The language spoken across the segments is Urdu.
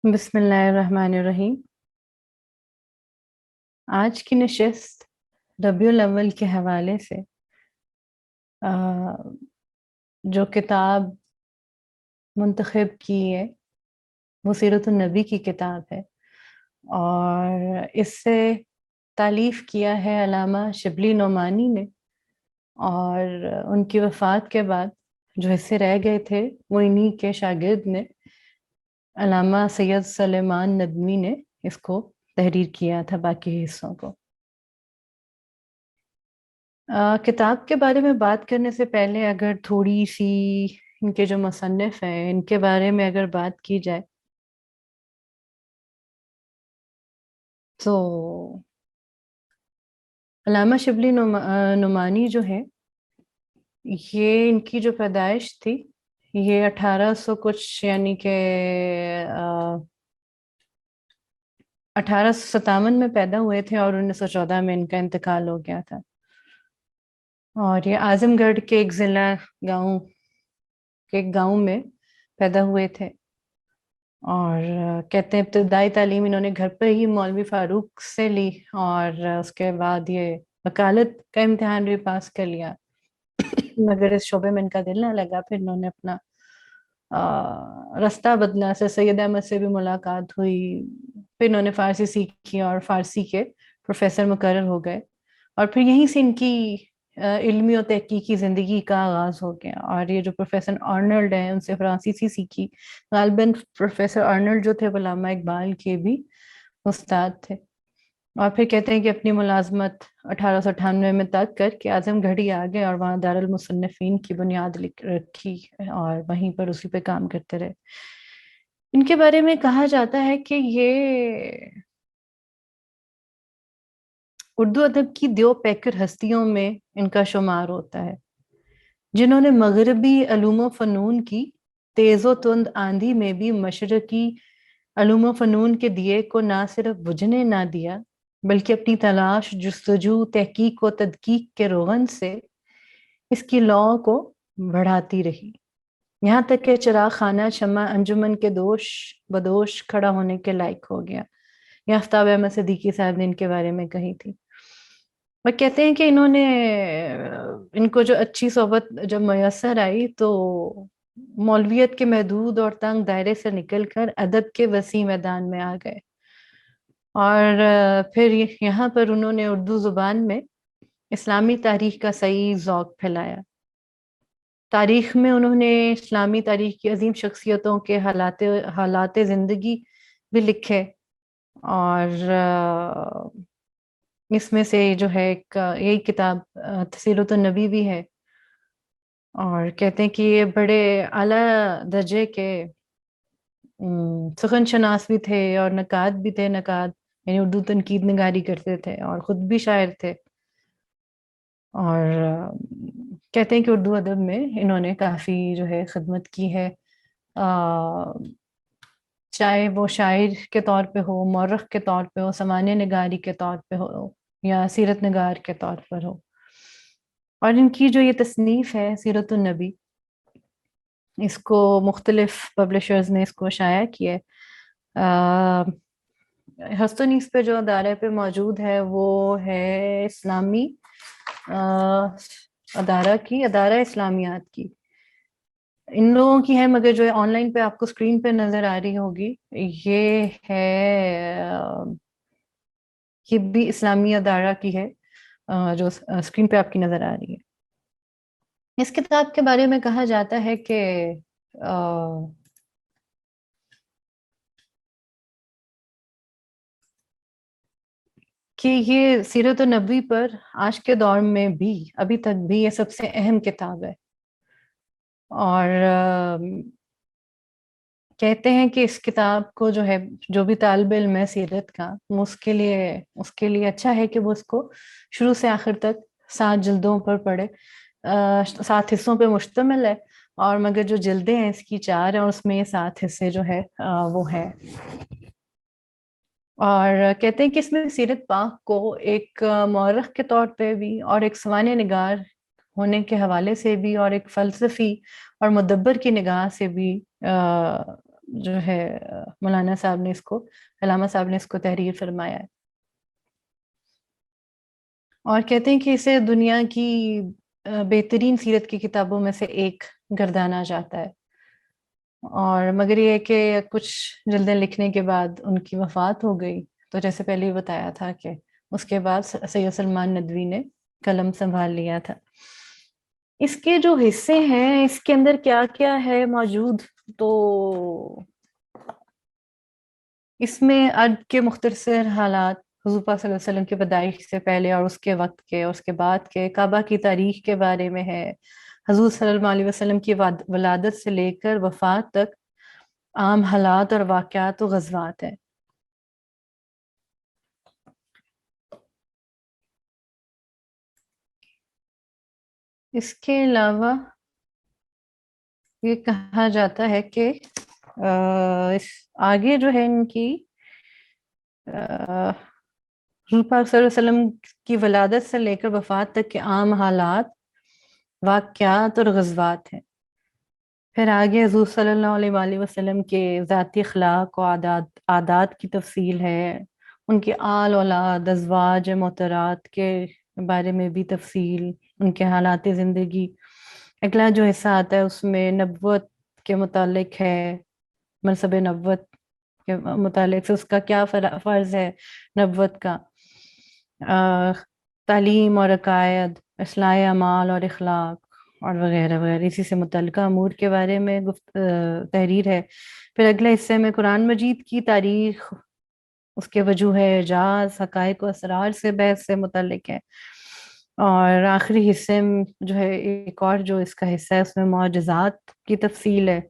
بسم اللہ الرحمن الرحیم۔ آج کی نشست ربیع الاول کے حوالے سے جو کتاب منتخب کی ہے وہ سیرت النبی کی کتاب ہے، اور اس سے تالیف کیا ہے علامہ شبلی نعمانی نے، اور ان کی وفات کے بعد جو حصے رہ گئے تھے وہ انہی کے شاگرد نے، علامہ سید سلیمان ندوی نے اس کو تحریر کیا تھا باقی حصوں کو۔ کتاب کے بارے میں بات کرنے سے پہلے اگر تھوڑی سی ان کے جو مصنف ہیں ان کے بارے میں اگر بات کی جائے تو علامہ شبلی نعمانی جو ہے، یہ ان کی جو پیدائش تھی یہ 1800 کچھ یعنی کہ 1857 میں پیدا ہوئے تھے، اور 1914 میں ان کا انتقال ہو گیا تھا، اور یہ اعظم گڑھ کے ایک ضلع گاؤں میں پیدا ہوئے تھے، اور کہتے ہیں ابتدائی تعلیم انہوں نے گھر پہ ہی مولوی فاروق سے لی، اور اس کے بعد یہ وکالت کا امتحان بھی پاس کر لیا، مگر اس شعبے میں ان کا دل نہ لگا۔ پھر انہوں نے اپنا رستہ بدلا، سے سید احمد سے بھی ملاقات ہوئی، پھر انہوں نے فارسی سیکھی اور فارسی کے پروفیسر مقرر ہو گئے، اور پھر یہیں سے ان کی علمی و تحقیقی زندگی کا آغاز ہو گیا۔ اور یہ جو پروفیسر آرنلڈ ہیں ان سے فرانسیسی سیکھی، غالباً پروفیسر آرنلڈ جو تھے علامہ اقبال کے بھی استاد تھے، اور پھر کہتے ہیں کہ اپنی ملازمت 1898 میں ترک کر کے اعظم گڑھ آ گئے، اور وہاں دارالمصنفین کی بنیاد رکھی، اور وہیں پر اسی پہ کام کرتے رہے۔ ان کے بارے میں کہا جاتا ہے کہ یہ اردو ادب کی دیو پیکر ہستیوں میں ان کا شمار ہوتا ہے، جنہوں نے مغربی علوم و فنون کی تیز و تند آندھی میں بھی مشرقی علوم و فنون کے دیے کو نہ صرف بجھنے نہ دیا، بلکہ اپنی تلاش، جستجو، تحقیق و تدقیق کے روغن سے اس کی لو کو بڑھاتی رہی، یہاں تک کہ چراغ خانہ شمع انجمن کے دوش بدوش کھڑا ہونے کے لائق ہو گیا۔ یہ آفتاب احمد صدیقی صاحب نے ان کے بارے میں کہی تھی۔ وہ کہتے ہیں کہ انہوں نے ان کو جو اچھی صحبت جب میسر آئی تو مولویت کے محدود اور تنگ دائرے سے نکل کر ادب کے وسیع میدان میں آ گئے، اور پھر یہاں پر انہوں نے اردو زبان میں اسلامی تاریخ کا صحیح ذوق پھیلایا۔ تاریخ میں انہوں نے اسلامی تاریخ کی عظیم شخصیتوں کے حالات زندگی بھی لکھے، اور اس میں سے جو ہے ایک یہی کتاب سیرت النبی بھی ہے، اور کہتے ہیں کہ یہ بڑے اعلیٰ درجے کے سخن شناس بھی تھے، اور نقاد بھی تھے، نقاد یعنی اردو تنقید نگاری کرتے تھے، اور خود بھی شاعر تھے، اور کہتے ہیں کہ اردو ادب میں انہوں نے کافی جو ہے خدمت کی ہے، چاہے وہ شاعر کے طور پہ ہو، مورخ کے طور پہ ہو، سمانیہ نگاری کے طور پہ ہو، یا سیرت نگار کے طور پر ہو۔ اور ان کی جو یہ تصنیف ہے سیرت النبی، اس کو مختلف پبلشرز نے اس کو شائع کیا ہے۔ ہست و نیست پہ جو ادارے پہ موجود ہے وہ ہے اسلامی ادارہ اسلامیات کی، ان لوگوں کی ہے، مگر جو ہے آن لائن پہ آپ کو اسکرین پہ نظر آ رہی ہوگی یہ ہے، یہ بھی اسلامی ادارہ کی ہے جو اسکرین پہ آپ کی نظر آ رہی ہے۔ اس کتاب کے بارے میں کہا جاتا ہے کہ یہ سیرت النبی پر آج کے دور میں بھی ابھی تک بھی یہ سب سے اہم کتاب ہے، اور کہتے ہیں کہ اس کتاب کو جو ہے جو بھی طالب علم ہے سیرت کا، اس کے لیے اچھا ہے کہ وہ اس کو شروع سے آخر تک 7 جلدوں پر پڑھے، 7 حصوں پہ مشتمل ہے، اور مگر جو جلدیں ہیں اس کی 4 ہیں، اور اس میں یہ 7 حصے جو ہے وہ ہے۔ اور کہتے ہیں کہ اس میں سیرت پاک کو ایک مورخ کے طور پہ بھی، اور ایک سوانح نگار ہونے کے حوالے سے بھی، اور ایک فلسفی اور مدبر کی نگاہ سے بھی جو ہے مولانا صاحب نے اس کو، علامہ صاحب نے اس کو تحریر فرمایا ہے، اور کہتے ہیں کہ اسے دنیا کی بہترین سیرت کی کتابوں میں سے ایک گردانا جاتا ہے، اور مگر یہ ہے کہ کچھ جلدیں لکھنے کے بعد ان کی وفات ہو گئی، تو جیسے پہلے ہی بتایا تھا کہ اس کے بعد سید سلمان ندوی نے قلم سنبھال لیا تھا۔ اس کے جو حصے ہیں، اس کے اندر کیا کیا ہے موجود، تو اس میں ارض کے مختصر حالات، حضور پاک صلی اللہ علیہ وسلم کی پیدائش سے پہلے اور اس کے وقت کے اور اس کے بعد کے، کعبہ کی تاریخ کے بارے میں ہے، حضور صلی اللہ علیہ وسلم کی ولادت سے لے کر وفات تک عام حالات اور واقعات و غزوات ہیں۔ اس کے علاوہ یہ کہا جاتا ہے کہ آگے جو ہے ان کی حضور پاک صلی اللہ علیہ وسلم کی ولادت سے لے کر وفات تک کے عام حالات، واقعات اور غزوات ہیں۔ پھر آگے حضور صلی اللہ علیہ وآلہ وسلم کے ذاتی اخلاق و عادات کی تفصیل ہے، ان کے آل اولاد، ازواج محترات کے بارے میں بھی تفصیل، ان کے حالات زندگی۔ اگلا جو حصہ آتا ہے اس میں نبوت کے متعلق ہے، منصب نبوت کے متعلق سے اس کا کیا فرض ہے نبوت کا، تعلیم اور عقائد، اصلاح اعمال اور اخلاق اور وغیرہ وغیرہ، اسی سے متعلقہ امور کے بارے میں تحریر ہے۔ پھر اگلے حصے میں قرآن مجید کی تاریخ، اس کے وجوہ اعجاز، حقائق و اسرار سے بحث سے متعلق ہے، اور آخری حصے میں جو ہے ایک اور جو اس کا حصہ ہے اس میں معجزات کی تفصیل ہے،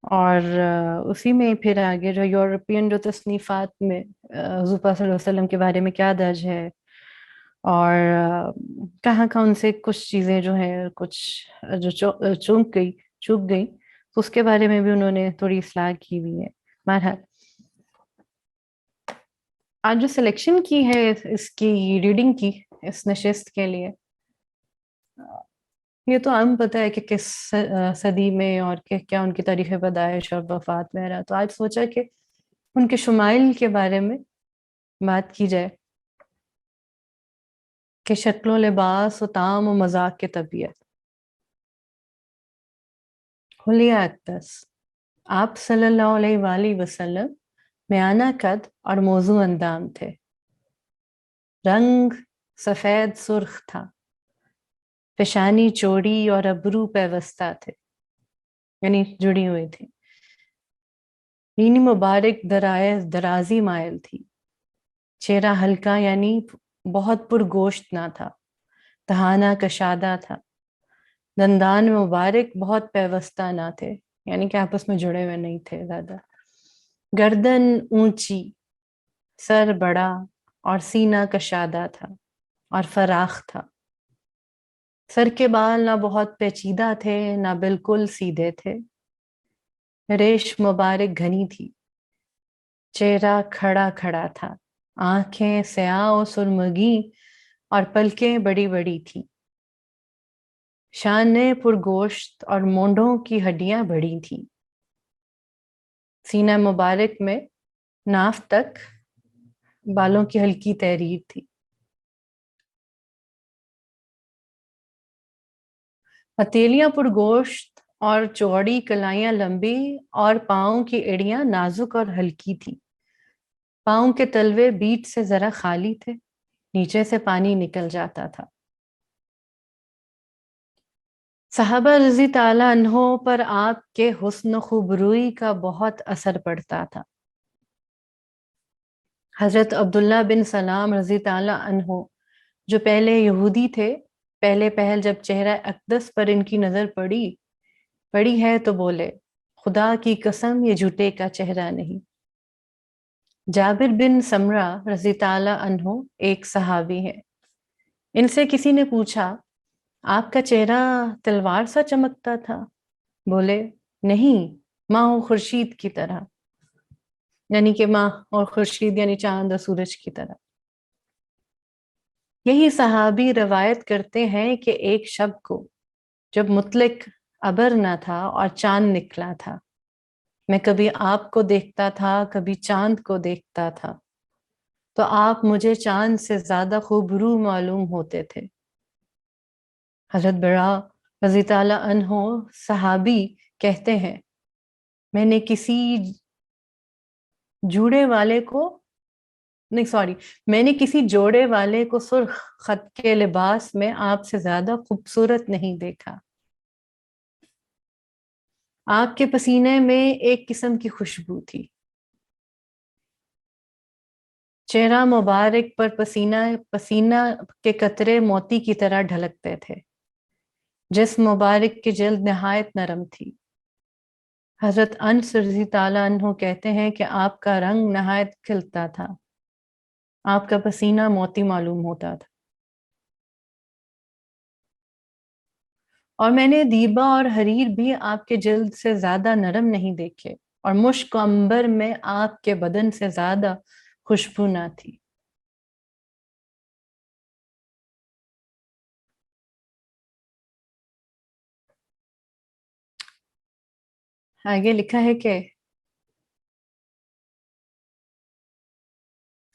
اور اسی میں پھر آگے جو یورپین جو تصنیفات میں حضور پاک صلی اللہ علیہ وسلم کے بارے میں کیا درج ہے، اور کہاں کہاں ان سے کچھ چیزیں جو ہیں کچھ جو چوک گئی تو اس کے بارے میں بھی انہوں نے تھوڑی اصلاح کی ہوئی ہے۔ بہرحال آج جو سلیکشن کی ہے اس کی ریڈنگ کی اس نشست کے لیے، یہ تو عام پتہ ہے کہ کس صدی میں اور کیا ان کی تاریخ پیدائش اور وفات میں رہا، تو آج سوچا کہ ان کے شمائل کے بارے میں بات کی جائے کہ شکل و لباس و طعام و مذاق کے طبیعت۔ حلیہ اقدس، آپ صلی اللہ علیہ وآلہ وسلم میانہ قد اور موزوں اندام تھے، رنگ سفید سرخ تھا، پیشانی چوڑی اور ابرو پیوستہ تھے، یعنی جڑی ہوئی تھی، بینی مبارک درازی مائل تھی، چہرہ ہلکا یعنی بہت پرگوشت نہ تھا، دہانہ کشادہ تھا، دندان مبارک بہت پیوستہ نہ تھے، یعنی کہ آپس میں جڑے ہوئے نہیں تھے زیادہ، گردن اونچی، سر بڑا اور سینہ کشادہ تھا اور فراخ تھا، سر کے بال نہ بہت پیچیدہ تھے نہ بالکل سیدھے تھے، ریش مبارک گھنی تھی، چہرہ کھڑا کھڑا تھا، آنکھیں سیاہ و سرمگی اور پلکیں بڑی بڑی تھی، شانے پرگوشت اور مونڈوں کی ہڈیاں بڑی تھیں، سینہ مبارک میں ناف تک بالوں کی ہلکی تحریر تھی، ہتھیلیاں پرگوشت اور چوڑی، کلائیاں لمبی اور پاؤں کی ایڑیاں نازک اور ہلکی تھی، پاؤں کے تلوے بیٹ سے ذرا خالی تھے، نیچے سے پانی نکل جاتا تھا۔ صحابہ رضی تعالیٰ عنہ پر آپ کے حسن و خوبروئی کا بہت اثر پڑتا تھا۔ حضرت عبداللہ بن سلام رضی تعالیٰ عنہ جو پہلے یہودی تھے، پہلے پہل جب چہرہ اقدس پر ان کی نظر پڑی ہے تو بولے، خدا کی قسم یہ جھوٹے کا چہرہ نہیں۔ جابر بن سمرہ رضی تعالیٰ عنہ ایک صحابی ہے، ان سے کسی نے پوچھا آپ کا چہرہ تلوار سا چمکتا تھا، بولے نہیں، ماہ و خورشید کی طرح، یعنی کہ ماہ اور خورشید یعنی چاند اور سورج کی طرح۔ یہی صحابی روایت کرتے ہیں کہ ایک شب کو جب مطلق ابر نہ تھا اور چاند نکلا تھا، میں کبھی آپ کو دیکھتا تھا، کبھی چاند کو دیکھتا تھا، تو آپ مجھے چاند سے زیادہ خوبرو معلوم ہوتے تھے۔ حضرت برا رضی تعالیٰ عنہ صحابی کہتے ہیں، میں نے کسی جوڑے والے کو نہیں سوری میں نے کسی جوڑے والے کو سرخ خط کے لباس میں آپ سے زیادہ خوبصورت نہیں دیکھا۔ آپ کے پسینے میں ایک قسم کی خوشبو تھی۔ چہرہ مبارک پر پسینہ کے قطرے موتی کی طرح ڈھلکتے تھے۔ جسم مبارک کی جلد نہایت نرم تھی۔ حضرت انس رضی تعالیٰ عنہ کہتے ہیں کہ آپ کا رنگ نہایت کھلتا تھا، آپ کا پسینہ موتی معلوم ہوتا تھا۔ اور میں نے دیبا اور حریر بھی آپ کے جلد سے زیادہ نرم نہیں دیکھے، اور مشک و عنبر میں آپ کے بدن سے زیادہ خوشبو نہ تھی۔ آگے لکھا ہے کہ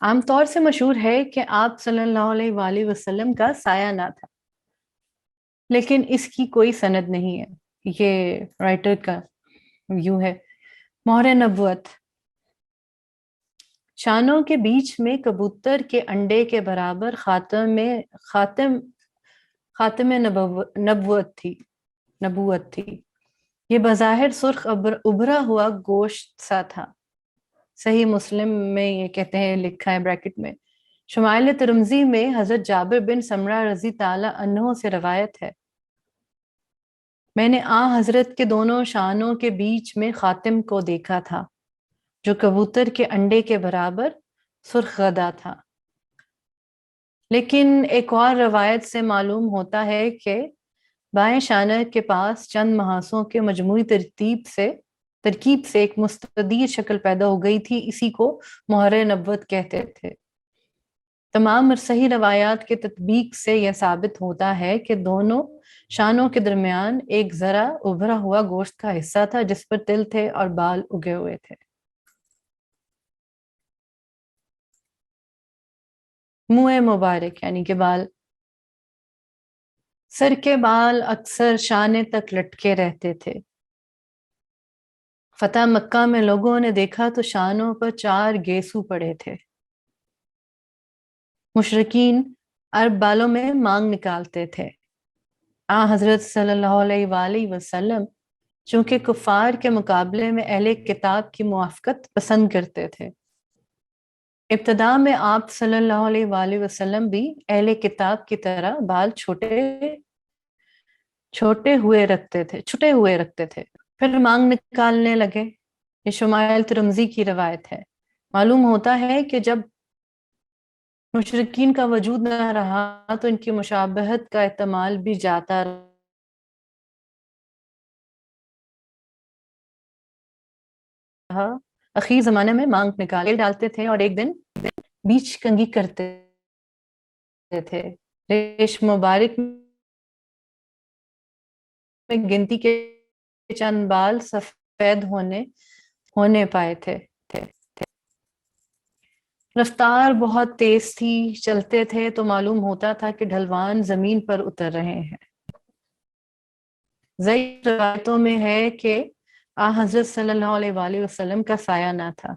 عام طور سے مشہور ہے کہ آپ صلی اللہ علیہ وآلہ وسلم کا سایہ نہ تھا، لیکن اس کی کوئی سند نہیں ہے۔ یہ رائٹر کا ویو ہے۔ مہر نبوت، شانوں کے بیچ میں کبوتر کے انڈے کے برابر خاتم نبوت تھی۔ یہ بظاہر سرخ ابھرا ہوا گوشت سا تھا۔ صحیح مسلم میں یہ کہتے ہیں، لکھا ہے بریکٹ میں۔ شمائل ترمذی میں حضرت جابر بن سمرہ رضی تعالیٰ عنہ سے روایت ہے، میں نے حضرت کے دونوں شانوں کے بیچ میں خاتم کو دیکھا تھا، جو کبوتر کے انڈے کے برابر سرخ غدہ تھا۔ لیکن ایک اور روایت سے معلوم ہوتا ہے کہ بائیں شانہ کے پاس چند محاصوں کے مجموعی ترکیب سے ایک مستدیر شکل پیدا ہو گئی تھی، اسی کو مہر نبوت کہتے تھے۔ تمام صحیح روایات کے تطبیق سے یہ ثابت ہوتا ہے کہ دونوں شانوں کے درمیان ایک ذرا ابھرا ہوا گوشت کا حصہ تھا، جس پر تل تھے اور بال اگے ہوئے تھے۔ منہ مبارک یعنی کہ بال، سر کے بال اکثر شانے تک لٹکے رہتے تھے۔ فتح مکہ میں لوگوں نے دیکھا تو شانوں پر 4 گیسو پڑے تھے۔ مشرکین عرب بالوں میں مانگ نکالتے تھے۔ حضرت صلی اللہ علیہ وآلہ وسلم چونکہ کفار کے مقابلے میں اہل کتاب کی موافقت پسند کرتے تھے، ابتدا میں آپ صلی اللہ علیہ وآلہ وسلم بھی اہل کتاب کی طرح بال چھوٹے ہوئے رکھتے تھے، پھر مانگ نکالنے لگے۔ یہ شمائل ترمذی کی روایت ہے۔ معلوم ہوتا ہے کہ جب مشرکین کا وجود نہ رہا تو ان کی مشابہت کا احتمال بھی جاتا رہا۔ اخیر زمانے میں مانگ نکالے ڈالتے تھے اور ایک دن بیچ کنگھی کرتے تھے۔ ریش مبارک میں گنتی کے چند بال سفید ہونے پائے تھے۔ رفتار بہت تیز تھی، چلتے تھے تو معلوم ہوتا تھا کہ ڈھلوان زمین پر اتر رہے ہیں۔ ضعیف روایتوں میں ہے کہ حضرت صلی اللہ علیہ وآلہ وسلم کا سایہ نہ تھا،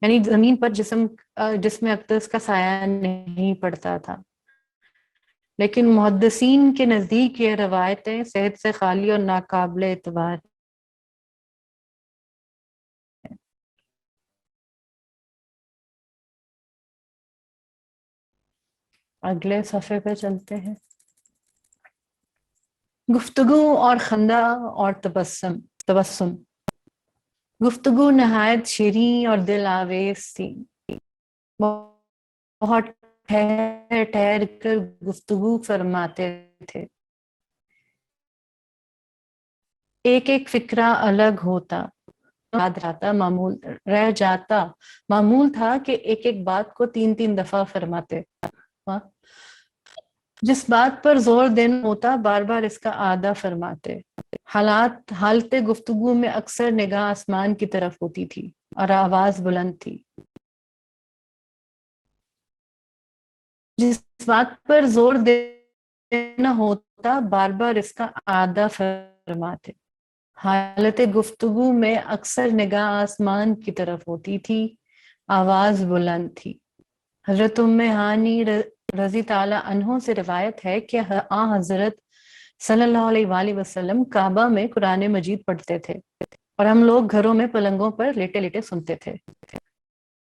یعنی زمین پر جسم اقدس کا سایہ نہیں پڑتا تھا۔ لیکن محدثین کے نزدیک یہ روایتیں صحت سے خالی اور ناقابل اعتبار۔ اگلے صفحے پہ چلتے ہیں۔ گفتگو اور خندہ اور تبسم۔ گفتگو نہایت شیریں اور دل آویز تھی۔ بہت ٹھہر ٹھہر کر گفتگو فرماتے تھے۔ ایک ایک فکرہ الگ ہوتا، رہ جاتا معمول تھا کہ ایک ایک بات کو 3 دفعہ فرماتے۔ جس بات پر زور دینا ہوتا بار بار اس کا اعادہ فرماتے. حالت گفتگو میں اکثر نگاہ آسمان کی طرف ہوتی تھی اور آواز بلند تھی. جس بات پر زور دینا ہوتا بار بار اس کا اعادہ فرماتے. حالت گفتگو میں اکثر نگاہ آسمان کی طرف ہوتی تھی، آواز بلند تھی. حضرت ام ہانی رضی تعالی عنہ سے روایت ہے کہ حضرت صلی اللہ علیہ وآلہ وسلم کعبہ میں قرآن مجید پڑھتے تھے اور ہم لوگ گھروں میں پلنگوں پر لیٹے لیٹے سنتے تھے.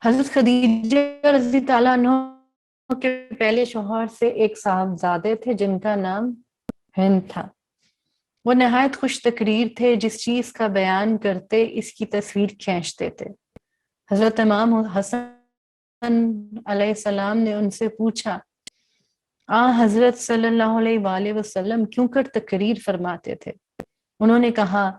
حضرت خدیجہ رضی تعالی عنہ کے پہلے شوہر سے ایک صاحبزادے تھے جن کا نام ہند تھا. وہ نہایت خوش تقریر تھے، جس چیز کا بیان کرتے اس کی تصویر کھینچتے تھے. حضرت امام حسن علیہ السلام نے ان سے پوچھا، حضرت صلی اللہ علیہ وآلہ وسلم کیوں کر تقریر فرماتے تھے؟ انہوں نے کہا،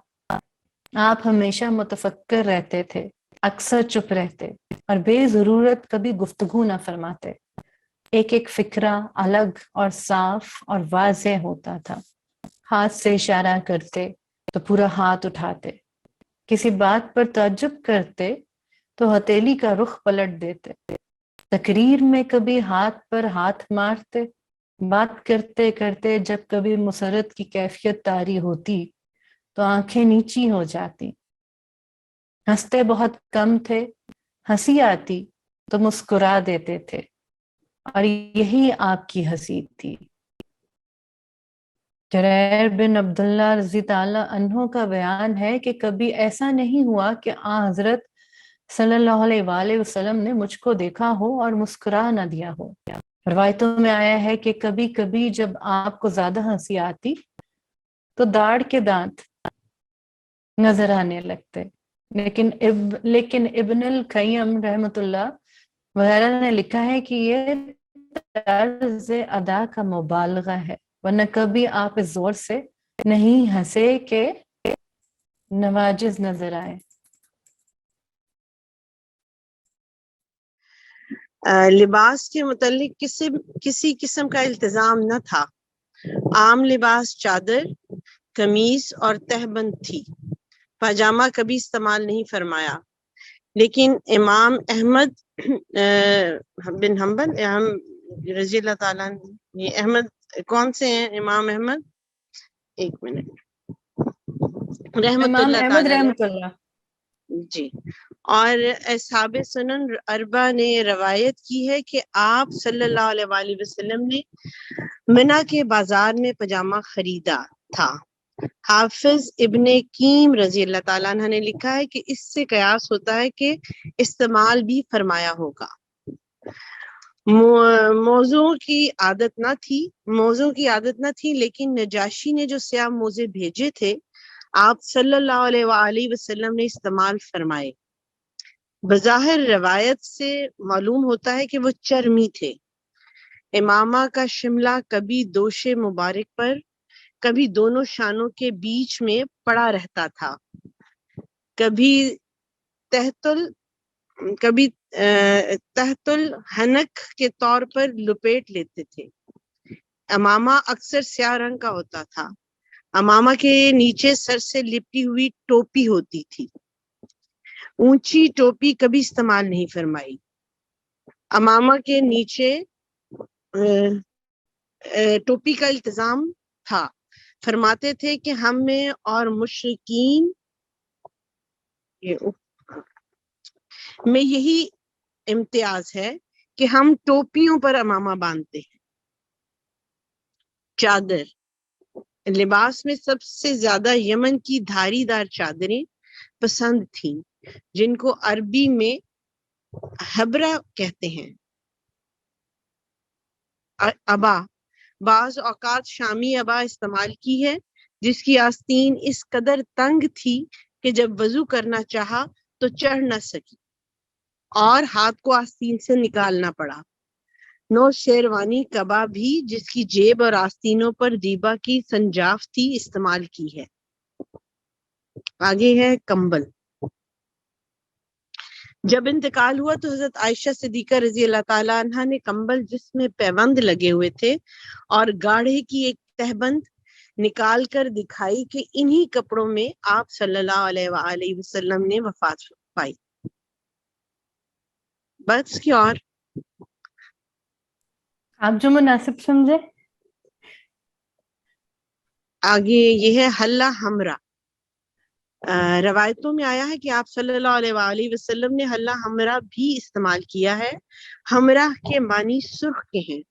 آپ ہمیشہ متفکر رہتے تھے، اکثر چپ رہتے اور بے ضرورت کبھی گفتگو نہ فرماتے. ایک ایک فکرہ الگ اور صاف اور واضح ہوتا تھا. ہاتھ سے اشارہ کرتے تو پورا ہاتھ اٹھاتے. کسی بات پر تعجب کرتے تو ہتھیلی کا رخ پلٹ دیتے. تقریر میں کبھی ہاتھ پر ہاتھ مارتے. بات کرتے کرتے جب کبھی مسرت کی کیفیت طاری ہوتی تو آنکھیں نیچی ہو جاتی. ہنستے بہت کم تھے، ہنسی آتی تو مسکرا دیتے تھے اور یہی آپ کی ہنسی تھی. جریر بن عبداللہ رضی تعالی عنہ کا بیان ہے کہ کبھی ایسا نہیں ہوا کہ حضرت صلی اللہ علیہ وآلہ وسلم نے مجھ کو دیکھا ہو اور مسکرا نہ دیا ہو. روایتوں میں آیا ہے کہ کبھی کبھی جب آپ کو زیادہ ہنسی آتی تو داڑھ کے دانت نظر آنے لگتے. لیکن ابن القیم رحمت اللہ وغیرہ نے لکھا ہے کہ یہ طرز ادا کا مبالغہ ہے، ورنہ کبھی آپ اس زور سے نہیں ہنسے کہ نواجز نظر آئے. لباس کے متعلق کسی قسم کا التزام نہ تھا. عام لباس چادر، قمیص اور تہبند تھی. پاجامہ کبھی استعمال نہیں فرمایا. لیکن امام احمد بن حنبل رضی اللہ تعالیٰ، یہ احمد کون سے ہیں؟ امام احمد، ایک منٹ، رحمت امام اللہ احمد تعالیٰ رحمت اللہ جی، اور اصحاب سنن اربع نے روایت کی ہے کہ آپ صلی اللہ علیہ وآلہ وسلم نے منا کے بازار میں پاجامہ خریدا تھا. حافظ ابن کیم رضی اللہ تعالیٰ عنہ نے لکھا ہے کہ اس سے قیاس ہوتا ہے کہ استعمال بھی فرمایا ہوگا. موضوع کی عادت نہ تھی لیکن نجاشی نے جو سیاہ موزے بھیجے تھے آپ صلی اللہ علیہ وآلہ وسلم نے استعمال فرمائے. بظاہر روایت سے معلوم ہوتا ہے کہ وہ چرمی تھے. امامہ کا شملہ کبھی دوش مبارک پر کبھی دونوں شانوں کے بیچ میں پڑا رہتا تھا. کبھی تحت الحنک کے طور پر لپیٹ لیتے تھے. امامہ اکثر سیاہ رنگ کا ہوتا تھا. امامہ کے نیچے سر سے لپٹی ہوئی ٹوپی ہوتی تھی. اونچی ٹوپی کبھی استعمال نہیں فرمائی. امامہ کے نیچے ٹوپی کا التزام تھا. فرماتے تھے کہ ہم میں اور مشرکین میں یہی امتیاز ہے کہ ہم ٹوپیوں پر امامہ باندھتے ہیں. چادر، لباس میں سب سے زیادہ یمن کی دھاری دار چادریں پسند تھیں جن کو عربی میں حبرہ کہتے ہیں. ابا، بعض اوقات شامی ابا استعمال کی ہے جس کی آستین اس قدر تنگ تھی کہ جب وضو کرنا چاہا تو چڑھ نہ سکی اور ہاتھ کو آستین سے نکالنا پڑا. نو شیروانی قبا بھی جس کی جیب اور آستینوں پر دیبا کی سنجاف تھی استعمال کی ہے. آگے ہے کمبل. جب انتقال ہوا تو حضرت عائشہ صدیقہ رضی اللہ تعالیٰ عنہا نے کمبل جس میں پیوند لگے ہوئے تھے اور گاڑھے کی ایک تہبند نکال کر دکھائی کہ انہی کپڑوں میں آپ صلی اللہ علیہ وآلہ وسلم نے وفات پائی. بس کی اور آپ جو مناسب سمجھے. آگے یہ ہے حلہ ہمرا. روایتوں میں آیا ہے کہ آپ صلی اللہ علیہ وآلہ وسلم نے حلہ ہمرا بھی استعمال کیا ہے. ہمرا کے معنی سرخ کے ہیں،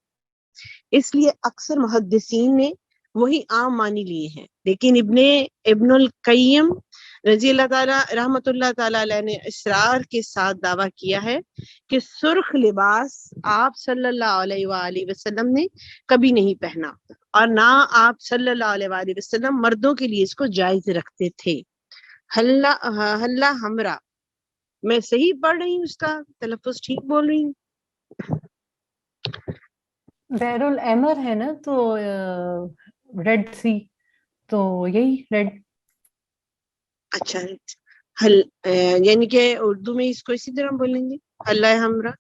اس لیے اکثر محدثین نے وہی عام معنی لیے ہیں، لیکن ابن القیم رضی اللہ تعالیٰ رحمۃ اللہ تعالیٰ علیہ نے اصرار کے ساتھ دعویٰ کیا ہے کہ سرخ لباس آپ صلی اللہ علیہ وآلہ وسلم نے کبھی نہیں پہنا، اور نہ آپ صلی اللہ علیہ وآلہ وسلم مردوں کے لیے اس کو جائز رکھتے تھے. حلہ ہمرا، میں صحیح پڑھ رہی ہوں، اس کا تلفظ ٹھیک بول رہی ہوں؟ بحر الامر ہے نا، تو ریڈ سی، تو یہی ریڈ. اچھا، یعنی کہ اردو میں اس کو اسی طرح بولیں گے حلہ ہمرا.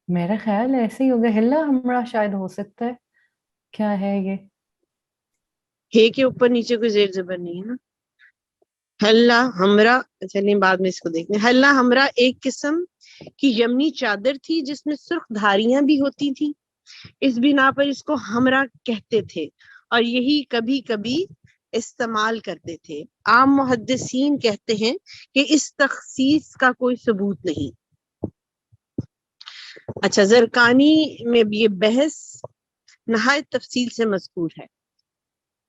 میرا خیال ایسے ہی ہوگا، ہلا ہمرا شاید ہو سکتا ہے. کیا ہے یہ؟ ہے کے اوپر نیچے کوئی زیر زبر نہیں ہے نا. حلہ ہمرا، چلیے بعد میں اس کو دیکھتے ہیں. حلہ ہمرا ایک قسم کی یمنی چادر تھی جس میں سرخ دھاریاں بھی ہوتی تھی، اس بنا پر اس کو ہمرا کہتے تھے اور یہی کبھی کبھی استعمال کرتے تھے. عام محدثین کہتے ہیں کہ اس تخصیص کا کوئی ثبوت نہیں. اچھا، زرقانی میں بھی یہ بحث نہایت تفصیل سے مذکور ہے.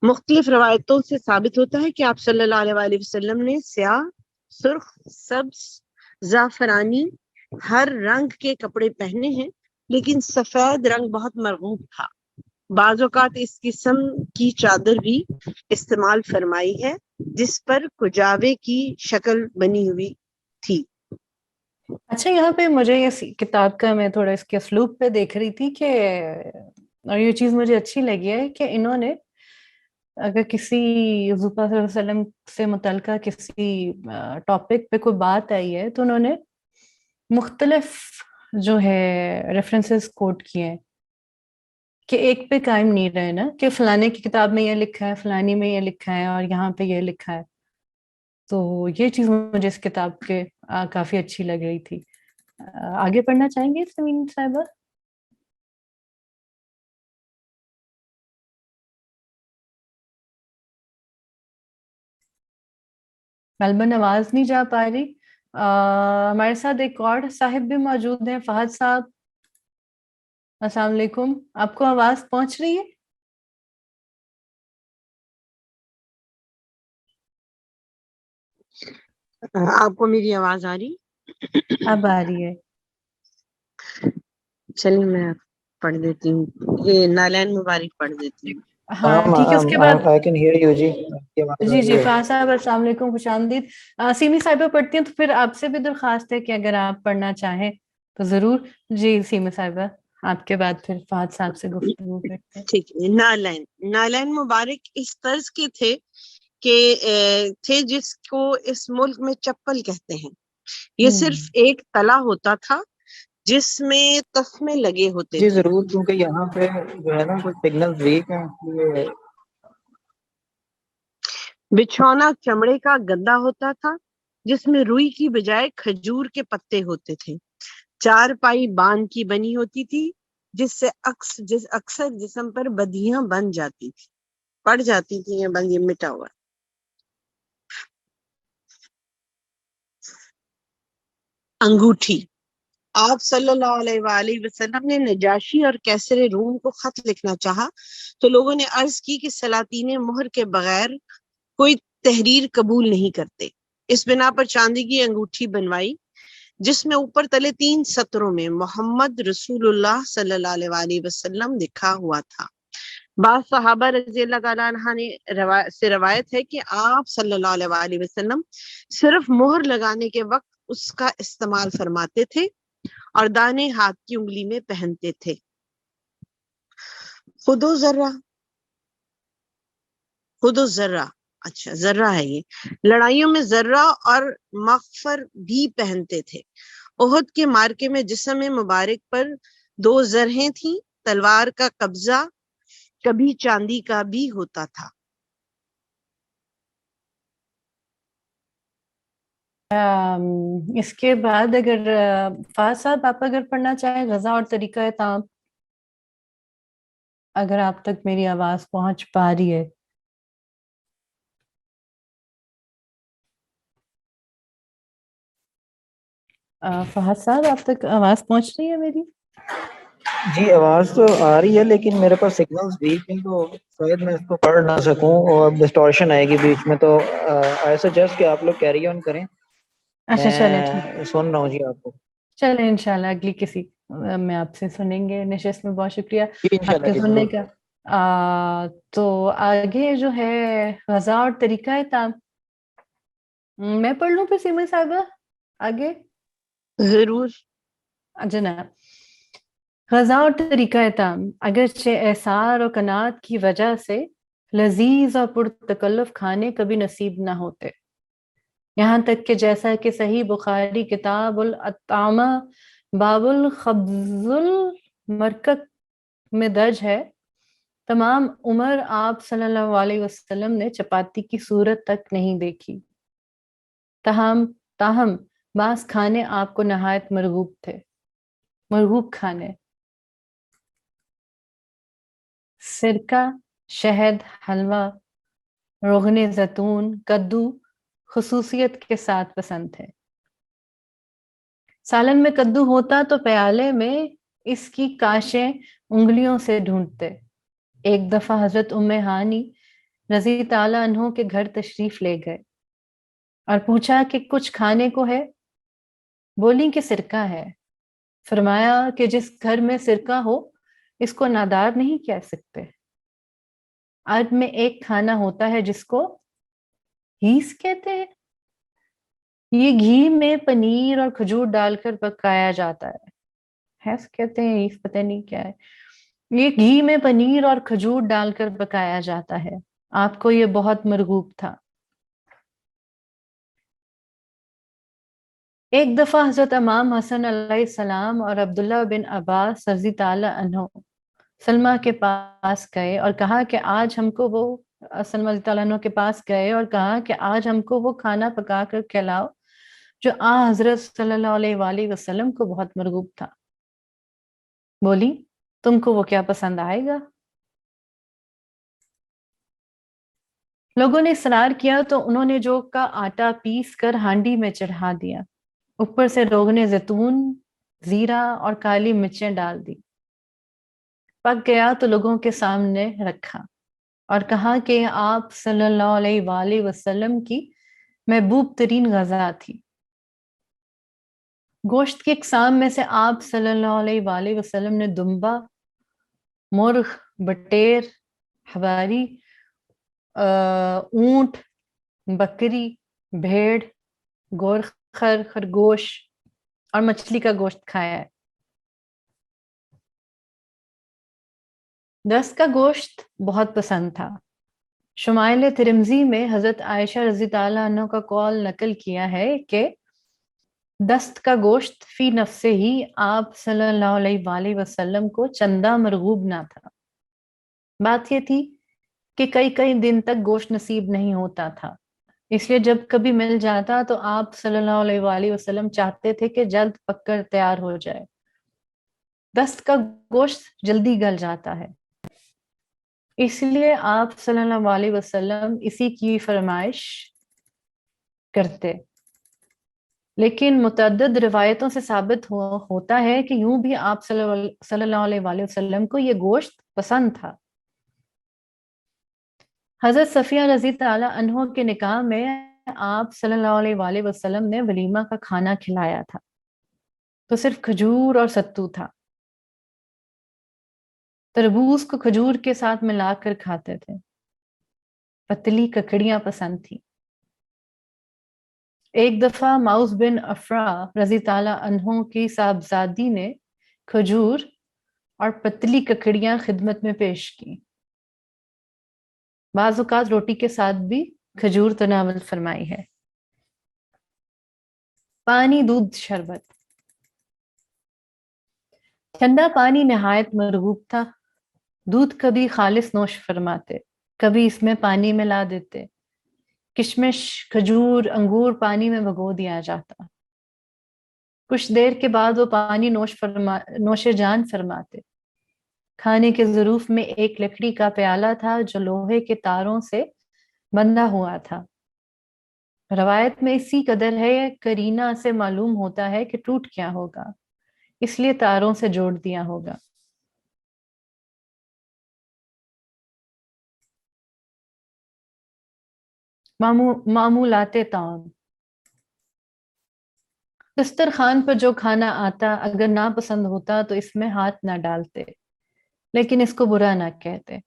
مختلف روایتوں سے ثابت ہوتا ہے کہ آپ صلی اللہ علیہ وآلہ وسلم نے سیاہ، سرخ، سبز، زعفرانی ہر رنگ کے کپڑے پہنے ہیں، لیکن سفید رنگ بہت مرغوب تھا. بعض اوقات اس قسم کی چادر بھی استعمال فرمائی ہے جس پر کجاوے کی شکل بنی ہوئی تھی. اچھا، یہاں پہ مجھے اس کتاب کا، میں تھوڑا اس کے اسلوب پہ دیکھ رہی تھی کہ، اور یہ چیز مجھے اچھی لگی ہے کہ انہوں نے اگر کسی حضور صلی اللہ علیہ وسلم سے متعلقہ کسی ٹاپک پہ کوئی بات آئی ہے تو انہوں نے مختلف جو ہے ریفرنسز کوٹ کیے ہیں، کہ ایک پہ قائم نہیں رہے نا کہ فلانے کی کتاب میں یہ لکھا ہے، فلانی میں یہ لکھا ہے، اور یہاں پہ یہ لکھا ہے. تو یہ چیز مجھے اس کتاب کے کافی اچھی لگ رہی تھی. آگے پڑھنا چاہیں گے سمین صاحبہ؟ غالباً آواز نہیں جا پا رہی. ہمارے ساتھ ایک اور صاحب بھی موجود ہیں، فہد صاحب. السلام علیکم، آپ کو آواز پہنچ رہی ہے؟ آپ کو میری آواز آ رہی؟ اب آ رہی ہے. چلیے میں پڑھ دیتی ہوں، یہ نالین مبارک پڑھ دیتی ہوں. ہاں ٹھیک ہے. اس کے بعد I can hear you جی. جی جی فہد صاحب السلام علیکم، خوش آمدید. سیمی صاحبہ پڑھتی ہیں تو پھر آپ سے بھی درخواست ہے کہ اگر آپ پڑھنا چاہیں تو ضرور. جی سیمی صاحبہ، آپ کے بعد پھر فہد صاحب سے گفتگو کرتے ہیں. ٹھیک ہے. نالین مبارک اس طرز کے تھے جس کو اس ملک میں چپل کہتے ہیں. یہ صرف ایک تلا ہوتا تھا جس میں تسمے لگے ہوتے جی تھے. ضرور، کیونکہ یہاں پہ جو ہے نا کچھ سگنل ویک ہیں. بچھونا چمڑے کا گدا ہوتا تھا جس میں روئی کی بجائے کھجور کے پتے ہوتے تھے. چار پائی بان کی بنی ہوتی تھی جس سے اکثر جسم پر بدیاں بن جاتی تھی، پڑ جاتی تھی یا بن یہ مٹا ہوا. انگوٹھی. آپ صلی اللہ علیہ وآلہ وسلم نے نجاشی اور کیسر روم کو خط لکھنا چاہا تو لوگوں نے عرض کی کہ سلاطین مہر کے بغیر کوئی تحریر قبول نہیں کرتے. اس بنا پر چاندی کی انگوٹھی بنوائی جس میں اوپر تلے 3 سطروں میں محمد رسول اللہ صلی اللہ علیہ وآلہ وسلم لکھا ہوا تھا. بعض صحابہ رضی اللہ تعالیٰ عنہ نے سے روایت ہے کہ آپ صلی اللہ علیہ وآلہ وسلم صرف مہر لگانے کے وقت اس کا استعمال فرماتے تھے اور دانے ہاتھ کی انگلی میں پہنتے تھے. خود و ذرہ اچھا ذرہ ہے یہ. لڑائیوں میں ذرہ اور مغفر بھی پہنتے تھے. احد کے مارکے میں جسم مبارک پر 2 زرہیں تھیں. تلوار کا قبضہ کبھی چاندی کا بھی ہوتا تھا. اس کے بعد اگر فاض صاحب آپ اگر پڑھنا چاہیں غزہ اور طریقہ تعام، اگر آپ تک میری آواز پہنچ پا رہی ہے. فہد صاحب آپ تک آواز پہنچ رہی ہے میری؟ جی آواز تو آ رہی ہے لیکن میرے پاس سگنلز ویک ہیں تو شاید میں اس کو پڑھ نہ سکوں اور ڈسٹورشن آئے گی بیچ میں. تو آئی سجیسٹ کہ آپ لوگ کیری آن کریں. اچھا چلیں ٹھیک، میں سن رہا ہوں جی آپ کو. چلیں انشاءاللہ اگلی کسی میں آپ سے سنیں گے. نشست میں بہت شکریہ جی آپ انشاءاللہ کے جی سننے ضرور. کا. تو آگے جو ہے غزہ اور طریقہ تعام، میں پڑھ لوں پھر سیما صاحبہ آگے؟ ضرور. جناب، غزہ اور طریقہ تعام اگرچہ اعصار اور قناعت کی وجہ سے لذیذ اور پرتکلف کھانے کبھی نصیب نہ ہوتے، یہاں تک کہ جیسا کہ صحیح بخاری کتاب الاطعمہ باب الخبز المرکک میں درج ہے، تمام عمر آپ صلی اللہ علیہ وسلم نے چپاتی کی صورت تک نہیں دیکھی. تاہم بعض کھانے آپ کو نہایت مرغوب تھے. مرغوب کھانے: سرکہ، شہد، حلوہ، روغن زیتون، کدو خصوصیت کے ساتھ پسند تھے. سالن میں کدو ہوتا تو پیالے میں اس کی کاشیں انگلیوں سے ڈھونڈتے. ایک دفعہ حضرت ام ہانی رضی تعالیٰ عنہ کے گھر تشریف لے گئے اور پوچھا کہ کچھ کھانے کو ہے؟ بولی کہ سرکہ ہے. فرمایا کہ جس گھر میں سرکہ ہو اس کو نادار نہیں کہہ سکتے. عرب میں ایک کھانا ہوتا ہے جس کو ہیس کہتے ہیں. یہ گھی میں پنیر اور کھجور ڈال کر پکایا جاتا ہے. ہیس کہتے ہیں، ہیس پتہ نہیں کیا ہے. یہ گھی میں پنیر اور کھجور ڈال کر پکایا جاتا ہے. آپ کو یہ بہت مرغوب تھا. ایک دفعہ حضرت امام حسن علیہ السلام اور عبداللہ بن عباس رضی تعالیٰ عنہ سلمہ کے پاس گئے اور کہا کہ آج ہم کو وہ کھانا پکا کر کھلاؤ جو حضرت صلی اللہ علیہ وآلہ وسلم کو بہت مرغوب تھا. بولی تم کو وہ کیا پسند آئے گا؟ لوگوں نے اصرار کیا تو انہوں نے جو کا آٹا پیس کر ہانڈی میں چڑھا دیا، اوپر سے روغن زیتون، زیرہ اور کالی مرچیں ڈال دی. پک گیا تو لوگوں کے سامنے رکھا اور کہا کہ آپ صلی اللہ علیہ وآلہ وسلم کی محبوب ترین غذا تھی. گوشت کی اقسام میں سے آپ صلی اللہ علیہ وآلہ وسلم نے دمبا، مرغ، بٹیر، حواری، اونٹ، بکری، بھیڑ، گورخر، خرگوش اور مچھلی کا گوشت کھایا ہے. دست کا گوشت بہت پسند تھا. شمائل ترمذی میں حضرت عائشہ رضی تعالیٰ عنہ کا قول نقل کیا ہے کہ دست کا گوشت فی نفسے ہی آپ صلی اللہ علیہ وآلہ وسلم کو چندہ مرغوب نہ تھا. بات یہ تھی کہ کئی دن تک گوشت نصیب نہیں ہوتا تھا، اس لیے جب کبھی مل جاتا تو آپ صلی اللہ علیہ وآلہ وسلم چاہتے تھے کہ جلد پک کر تیار ہو جائے. دست کا گوشت جلدی گل جاتا ہے، اس لیے آپ صلی اللہ علیہ وسلم اسی کی فرمائش کرتے. لیکن متعدد روایتوں سے ثابت ہوتا ہے کہ یوں بھی آپ صلی اللہ علیہ وآلہ وسلم کو یہ گوشت پسند تھا. حضرت صفیہ رضی تعالیٰ عنہ کے نکاح میں آپ صلی اللہ علیہ وآلہ وسلم نے ولیمہ کا کھانا کھلایا تھا تو صرف کھجور اور ستو تھا. تربوز کو کھجور کے ساتھ ملا کر کھاتے تھے. پتلی ککڑیاں پسند تھی. ایک دفعہ معوذ بن افرا رضی تعالیٰ عنہ کی صاحبزادی نے کھجور اور پتلی ککڑیاں خدمت میں پیش کی. بعض اوقات روٹی کے ساتھ بھی کھجور تناول فرمائی ہے۔ پانی، دودھ، شربت۔ ٹھنڈا پانی نہایت مرغوب تھا۔ دودھ کبھی خالص نوش فرماتے، کبھی اس میں پانی ملا دیتے۔ کشمش، کھجور، انگور پانی میں بھگو دیا جاتا۔ کچھ دیر کے بعد وہ پانی نوش جان فرماتے۔ کھانے کے ظروف میں ایک لکڑی کا پیالہ تھا جو لوہے کے تاروں سے بندھا ہوا تھا۔ روایت میں اسی قدر ہے، کرینہ سے معلوم ہوتا ہے کہ ٹوٹ کیا ہوگا، اس لیے تاروں سے جوڑ دیا ہوگا۔ معمولات طعام۔ دسترخوان پر جو کھانا آتا اگر ناپسند ہوتا تو اس میں ہاتھ نہ ڈالتے، لیکن اس کو برا نہ کہتے۔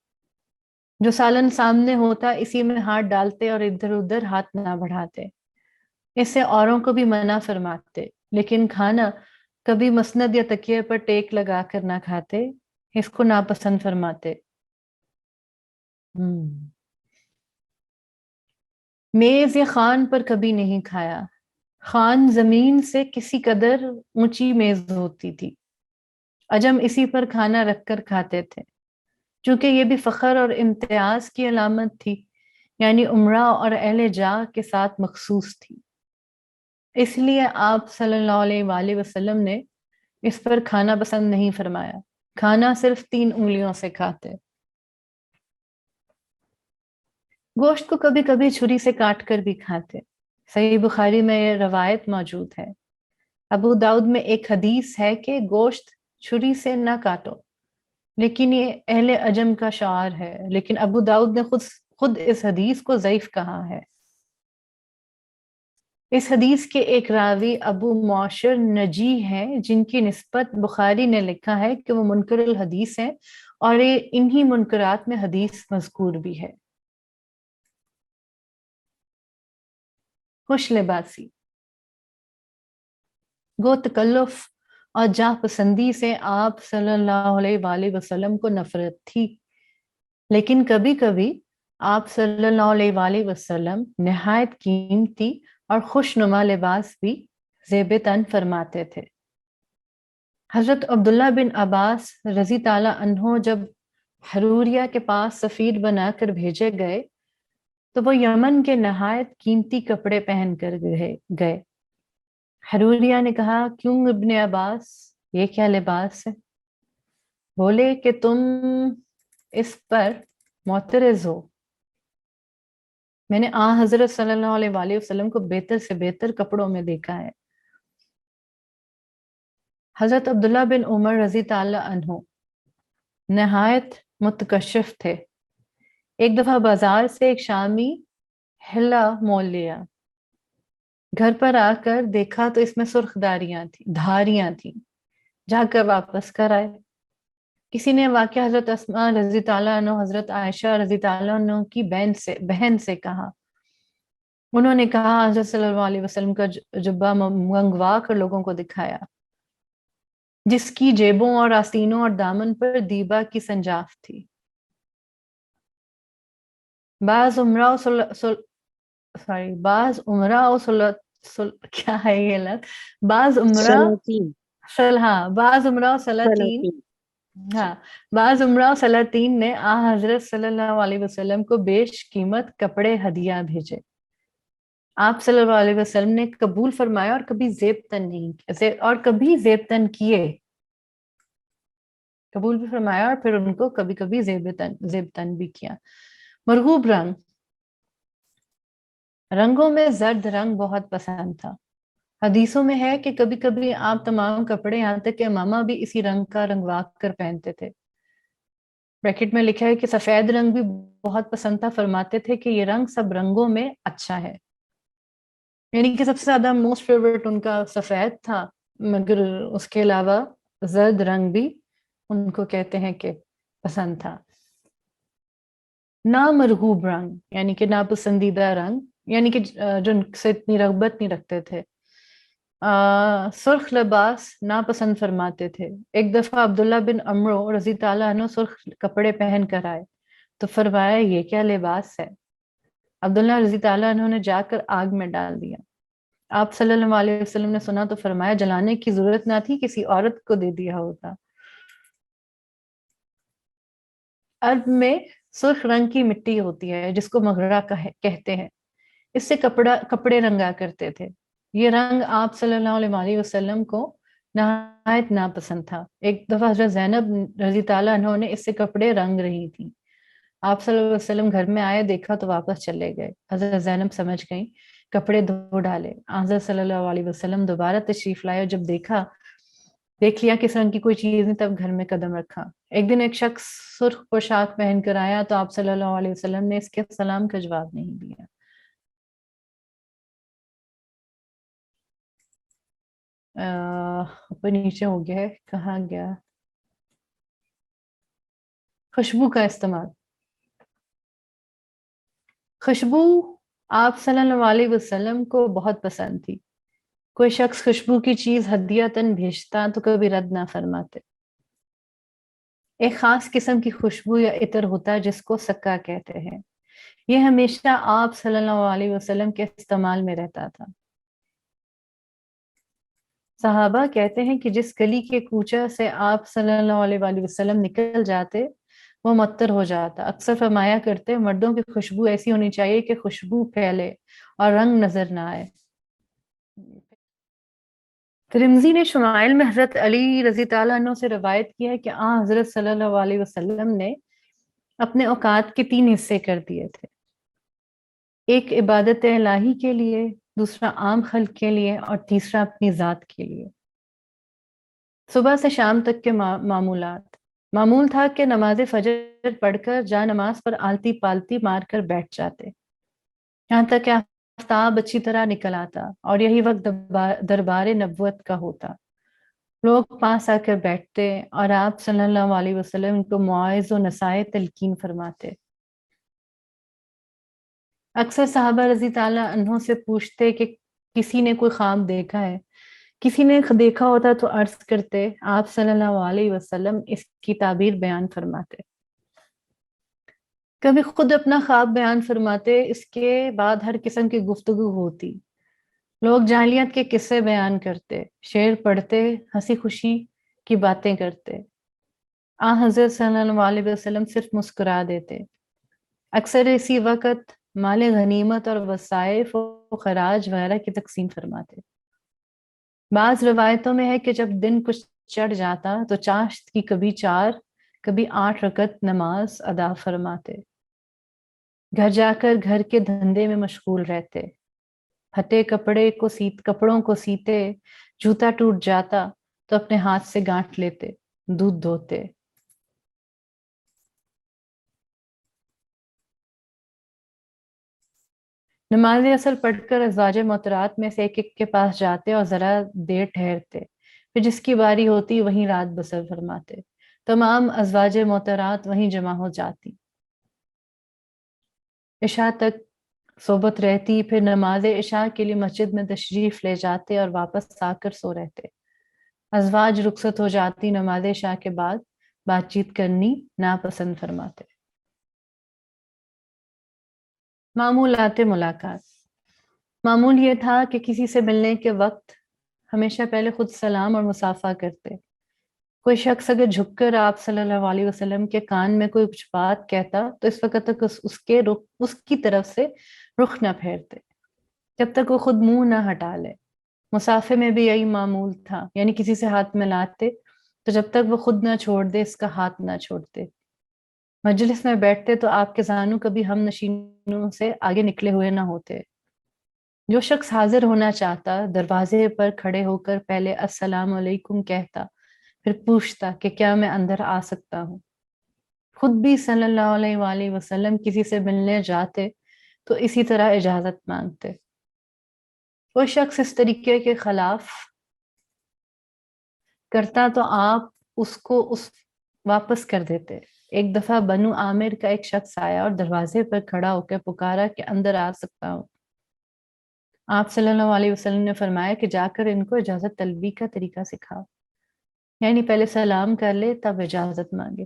جو سالن سامنے ہوتا اسی میں ہاتھ ڈالتے اور ادھر ادھر ہاتھ نہ بڑھاتے۔ اس سے اوروں کو بھی منع فرماتے، لیکن کھانا کبھی مسند یا تکیے پر ٹیک لگا کر نہ کھاتے، اس کو ناپسند فرماتے۔ میز یا خوان پر کبھی نہیں کھایا۔ خوان زمین سے کسی قدر اونچی میز ہوتی تھی، عجم اسی پر کھانا رکھ کر کھاتے تھے، چونکہ یہ بھی فخر اور امتیاز کی علامت تھی، یعنی عمرہ اور اہل جاہ کے ساتھ مخصوص تھی۔ اس لیے آپ صلی اللہ علیہ وآلہ وسلم نے اس پر کھانا پسند نہیں فرمایا۔ کھانا صرف 3 انگلیوں سے کھاتے۔ گوشت کو کبھی کبھی چھری سے کاٹ کر بھی کھاتے۔ صحیح بخاری میں یہ روایت موجود ہے۔ ابو داؤد میں ایک حدیث ہے کہ گوشت چھری سے نہ کاٹو، لیکن یہ اہل عجم کا شعار ہے، لیکن ابو داؤد نے خود اس حدیث کو ضعیف کہا ہے۔ اس حدیث کے ایک راوی ابو معشر نجی ہیں، جن کی نسبت بخاری نے لکھا ہے کہ وہ منکر الحدیث ہیں، اور یہ انہی منکرات میں حدیث مذکور بھی ہے۔ خوش لباسی۔ گو تکلف اور جاہ پسندی سے آپ صلی اللہ علیہ وآلہ وسلم کو نفرت تھی، لیکن کبھی کبھی آپ صلی اللہ علیہ وآلہ وسلم نہایت قیمتی اور خوش نما لباس بھی زیب تن فرماتے تھے۔ حضرت عبداللہ بن عباس رضی تعالیٰ عنہ جب حروریہ کے پاس سفیر بنا کر بھیجے گئے تو وہ یمن کے نہایت قیمتی کپڑے پہن کر گئے۔ حروریہ نے کہا، کیوں ابن عباس، یہ کیا لباس ہے؟ بولے کہ تم اس پر معترض ہو، میں نے حضرت صلی اللہ علیہ وآلہ وسلم کو بہتر سے بہتر کپڑوں میں دیکھا ہے۔ حضرت عبداللہ بن عمر رضی تعالی عنہ نہایت متکشف تھے۔ ایک دفعہ بازار سے ایک شامی ہلا مول لیا، گھر پر آ کر دیکھا تو اس میں سرخ دھاریاں تھیں، جا کر واپس کر آئے۔ کسی نے واقعہ حضرت اسماء رضی تعالیٰ عنہ حضرت عائشہ رضی تعالیٰ عنہ کی بہن سے کہا۔ انہوں نے کہا حضرت صلی اللہ علیہ وسلم کا جبہ منگوا کر لوگوں کو دکھایا، جس کی جیبوں اور آستینوں اور دامن پر دیبا کی سنجاق تھی۔ بعض عمرہ و سلاطین نے حضرت صلی اللہ علیہ وسلم کو بیش قیمت کپڑے ہدیہ بھیجے۔ آپ صلی اللہ علیہ وسلم نے قبول فرمایا اور کبھی زیب تن کیے، قبول بھی فرمایا اور پھر ان کو کبھی کبھی زیب تن بھی کیا۔ مرغوب رنگ۔ رنگوں میں زرد رنگ بہت پسند تھا۔ حدیثوں میں ہے کہ کبھی کبھی آپ تمام کپڑے یہاں تک کہ امامہ بھی اسی رنگ کا رنگوا کر پہنتے تھے۔ بریکٹ میں لکھا ہے کہ سفید رنگ بھی بہت پسند تھا، فرماتے تھے کہ یہ رنگ سب رنگوں میں اچھا ہے، یعنی کہ سب سے زیادہ موسٹ فیورٹ ان کا سفید تھا، مگر اس کے علاوہ زرد رنگ بھی ان کو کہتے ہیں کہ پسند تھا۔ نامرغوب رنگ یعنی کہ ناپسندیدہ رنگ، یعنی کہ جو سے اتنی رغبت نہیں رکھتے تھے۔ سرخ لباس ناپسند فرماتے تھے۔ ایک دفعہ عبداللہ بن عمرو رضی تعالیٰ عنہ سرخ کپڑے پہن کر آئے تو فرمایا، یہ کیا لباس ہے؟ عبداللہ رضی تعالیٰ عنہ نے جا کر آگ میں ڈال دیا۔ آپ صلی اللہ علیہ وسلم نے سنا تو فرمایا جلانے کی ضرورت نہ تھی، کسی عورت کو دے دیا ہوتا۔ عرب میں سرخ رنگ کی مٹی ہوتی ہے جس کو مغرہ کہتے ہیں، اس سے کپڑے رنگا کرتے تھے۔ یہ رنگ آپ صلی اللہ علیہ وسلم کو نہایت ناپسند تھا۔ ایک دفعہ حضرت زینب رضی تعالیٰ عنہ نے اس سے کپڑے رنگ رہی تھی۔ آپ صلی اللہ علیہ وسلم گھر میں آئے، دیکھا تو واپس چلے گئے۔ حضرت زینب سمجھ گئیں، کپڑے دھو ڈالے۔ حضرت صلی اللہ علیہ وسلم دوبارہ تشریف لائے، جب دیکھ لیا کس رنگ کی کوئی چیز نہیں، تب گھر میں قدم رکھا۔ ایک دن ایک شخص سرخ پوشاک پہن کر آیا تو آپ صلی اللہ علیہ وسلم نے اس کے سلام کا جواب نہیں دیا۔ اوپر نیچے ہو گیا ہے، کہاں گیا؟ خوشبو کا استعمال۔ خوشبو آپ صلی اللہ علیہ وسلم کو بہت پسند تھی۔ کوئی شخص خوشبو کی چیز ہدیۃً بھیجتا تو کبھی رد نہ فرماتے۔ ایک خاص قسم کی خوشبو یا عطر ہوتا ہے جس کو سکا کہتے ہیں، یہ ہمیشہ آپ صلی اللہ علیہ وسلم کے استعمال میں رہتا تھا۔ صحابہ کہتے ہیں کہ جس گلی کے کوچہ سے آپ صلی اللہ علیہ وسلم نکل جاتے وہ معطر ہو جاتا۔ اکثر فرمایا کرتے مردوں کی خوشبو ایسی ہونی چاہیے کہ خوشبو پھیلے اور رنگ نظر نہ آئے۔ ترمذی نے شمائل میں حضرت علی رضی تعالیٰ عنہ سے روایت کی ہے کہ حضرت صلی اللہ علیہ وسلم نے اپنے اوقات کے 3 حصے کر دیے تھے، ایک عبادت الہی کے لیے، دوسرا عام خلق کے لیے اور تیسرا اپنی ذات کے لیے۔ صبح سے شام تک کے معمولات۔ معمول تھا کہ نماز فجر پڑھ کر جا نماز پر آلتی پالتی مار کر بیٹھ جاتے، یہاں تک کہ آفتاب اچھی طرح نکل آتا، اور یہی وقت دربار نبوت کا ہوتا۔ لوگ پاس آ کر بیٹھتے اور آپ صلی اللہ علیہ وسلم ان کو مواعظ و نصائح تلقین فرماتے۔ اکثر صحابہ رضی تعالیٰ عنہ سے پوچھتے کہ کسی نے کوئی خواب دیکھا ہے؟ کسی نے دیکھا ہوتا تو عرض کرتے، آپ صلی اللہ علیہ وسلم اس کی تعبیر بیان فرماتے۔ کبھی خود اپنا خواب بیان فرماتے، اس کے بعد ہر قسم کی گفتگو ہوتی۔ لوگ جاہلیت کے قصے بیان کرتے، شعر پڑھتے، ہنسی خوشی کی باتیں کرتے۔ حضرت صلی اللہ علیہ وسلم صرف مسکرا دیتے۔ اکثر اسی وقت مال غنیمت اور وصائف و خراج وغیرہ کی تقسیم فرماتے۔ بعض روایتوں میں ہے کہ جب دن کچھ چڑھ جاتا تو چاشت کی کبھی 4 کبھی 8 رکعت نماز ادا فرماتے۔ گھر جا کر گھر کے دھندے میں مشغول رہتے۔ پھٹے کپڑوں کو سیتے، جوتا ٹوٹ جاتا تو اپنے ہاتھ سے گانٹھ لیتے، دودھ دھوتے۔ نماز اصل پڑھ کر ازواج محترات میں سے ایک کے پاس جاتے اور ذرا دیر ٹھہرتے، پھر جس کی باری ہوتی وہیں رات بسر فرماتے۔ تمام ازواج محترات وہیں جمع ہو جاتی، عشاء تک صحبت رہتی، پھر نماز عشاء کے لیے مسجد میں تشریف لے جاتے اور واپس آ کر سو رہتے۔ ازواج رخصت ہو جاتی، نماز عشاء کے بعد بات چیت کرنی ناپسند فرماتے۔ معمولات ملاقات۔ معمول یہ تھا کہ کسی سے ملنے کے وقت ہمیشہ پہلے خود سلام اور مصافحہ کرتے۔ کوئی شخص اگر جھک کر آپ صلی اللہ علیہ وسلم کے کان میں کوئی کچھ بات کہتا تو اس وقت تک اس کی طرف سے رخ نہ پھیرتے جب تک وہ خود منہ نہ ہٹا لے۔ مصافحے میں بھی یہی معمول تھا، یعنی کسی سے ہاتھ ملاتے تو جب تک وہ خود نہ چھوڑ دے اس کا ہاتھ نہ چھوڑتے۔ مجلس میں بیٹھتے تو آپ کے زانو کبھی ہم نشینوں سے آگے نکلے ہوئے نہ ہوتے۔ جو شخص حاضر ہونا چاہتا دروازے پر کھڑے ہو کر پہلے السلام علیکم کہتا، پھر پوچھتا کہ کیا میں اندر آ سکتا ہوں۔ خود بھی صلی اللہ علیہ وآلہ وسلم کسی سے ملنے جاتے تو اسی طرح اجازت مانگتے۔ وہ شخص اس طریقے کے خلاف کرتا تو آپ اس کو واپس کر دیتے۔ ایک دفعہ بنو عامر کا ایک شخص آیا اور دروازے پر کھڑا ہو کر پکارا کہ اندر آ سکتا ہوں۔ آپ صلی اللہ علیہ وسلم نے فرمایا کہ جا کر ان کو اجازت طلبی کا طریقہ سکھاؤ، یعنی پہلے سلام کر لے تب اجازت مانگے۔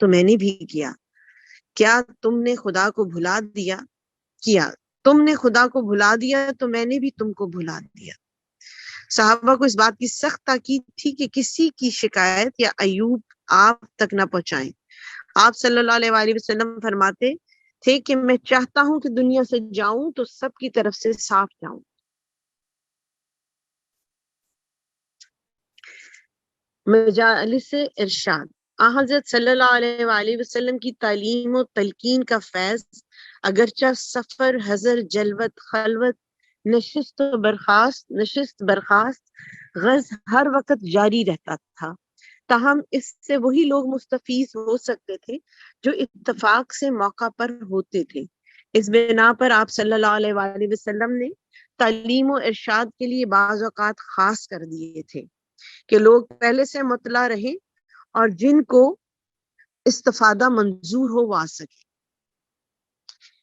تو میں نے بھی کیا. کیا تم نے خدا کو بھلا دیا؟ کیا تم نے خدا کو بھلا دیا تو میں نے بھی تم کو بھلا دیا. صحابہ کو اس بات کی سخت تاکید تھی کہ کسی کی شکایت یا عیوب آپ تک نہ پہنچائیں. آپ صلی اللہ علیہ وآلہ وسلم فرماتے تھے کہ میں چاہتا ہوں کہ دنیا سے جاؤں تو سب کی طرف سے صاف جاؤں. مجالس ارشاد. حضرت صلی اللہ علیہ وآلہ وسلم کی تعلیم و تلقین کا فیض اگرچہ سفر، حضر، جلوت، خلوت، نشست برخاست غز ہر وقت جاری رہتا تھا، تاہم اس سے وہی لوگ مستفیض ہو سکتے تھے جو اتفاق سے موقع پر ہوتے تھے. اس بنا پر آپ صلی اللہ علیہ وآلہ وسلم نے تعلیم و ارشاد کے لیے بعض اوقات خاص کر دیے تھے کہ لوگ پہلے سے مطلع رہیں اور جن کو استفادہ منظور ہو وہ آ سکے.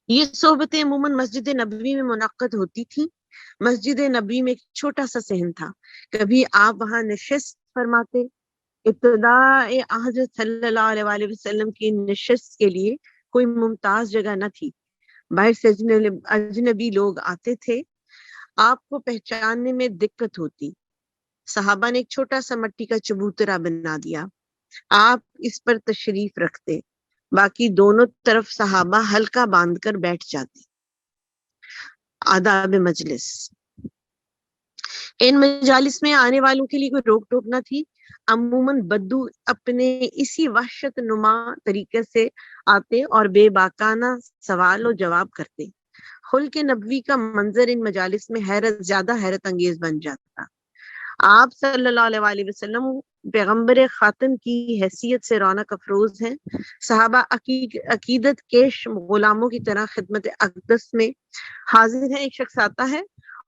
یہ صحبتیں عموماً مسجد نبوی میں منعقد ہوتی تھی. مسجد نبوی میں ایک چھوٹا سا صحن تھا. کبھی آپ وہاں نشست فرماتے. ابتداء حضرت صلی اللہ علیہ وآلہ وسلم کی نشست کے لیے کوئی ممتاز جگہ نہ تھی. باہر سے اجنبی لوگ آتے تھے. آپ کو پہچاننے میں دقت ہوتی. صحابہ نے ایک چھوٹا سا مٹی کا چبوترا بنا دیا. آپ اس پر تشریف رکھتے. باقی دونوں طرف صحابہ حلقہ باندھ کر بیٹھ جاتے. آداب مجلس. ان مجالس میں آنے والوں کے لیے کوئی روک ٹوک نہ تھی. عموماً بدو اپنے اسی وحشت نما طریقے سے آتے اور بے باکانہ سوال و جواب کرتے. خلق نبوی کا منظر ان مجالس میں زیادہ حیرت انگیز بن جاتا. آپ صلی اللہ علیہ وآلہ وسلم پیغمبر خاتم کی حیثیت سے رونق افروز ہیں. صحابہ عقیدت کیش غلاموں کی طرح خدمت اقدس میں حاضر ہیں. ایک شخص آتا ہے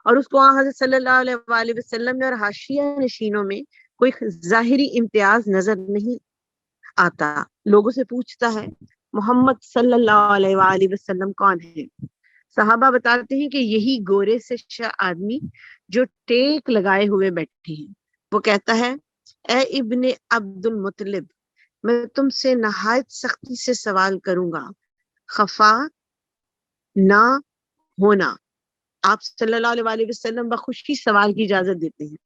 اور اس کو حضرت صلی اللہ علیہ وآلہ وسلم میں اور حاشیہ نشینوں میں کوئی ظاہری امتیاز نظر نہیں آتا. لوگوں سے پوچھتا ہے محمد صلی اللہ علیہ وآلہ وسلم کون ہے؟ صحابہ بتاتے ہیں کہ یہی گورے سے شاہ آدمی جو ٹیک لگائے ہوئے بیٹھے ہیں. وہ کہتا ہے اے ابن عبد المطلب، میں تم سے نہایت سختی سے سوال کروں گا، خفا نہ ہونا. آپ صلی اللہ علیہ وآلہ وسلم بخوشی سوال کی اجازت دیتے ہیں.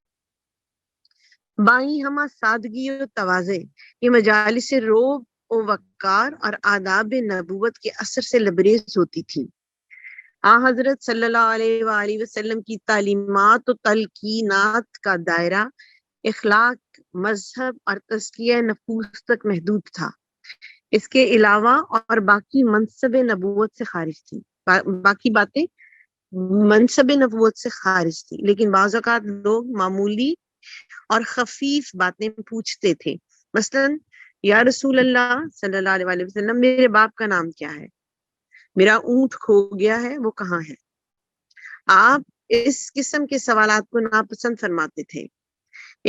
بائیں ہمہ سادگی و تواضع یہ مجالس روب و وقار اور آداب نبوت کے اثر سے لبریز ہوتی تھی. حضرت صلی اللہ علیہ وآلہ وسلم کی تعلیمات و تلقینات کا دائرہ اخلاق، مذہب اور تزکیہ نفوس تک محدود تھا. اس کے علاوہ اور باقی منصب نبوت سے خارج تھی. باقی باتیں منصب نبوت سے خارج تھی، لیکن بعض اوقات لوگ معمولی اور خفیف باتیں پوچھتے تھے. مثلا یا رسول اللہ صلی اللہ علیہ وآلہ وسلم میرے باپ کا نام کیا ہے؟ میرا اونٹ کھو گیا ہے، وہ کہاں ہے؟ آپ اس قسم کے سوالات کو ناپسند فرماتے تھے.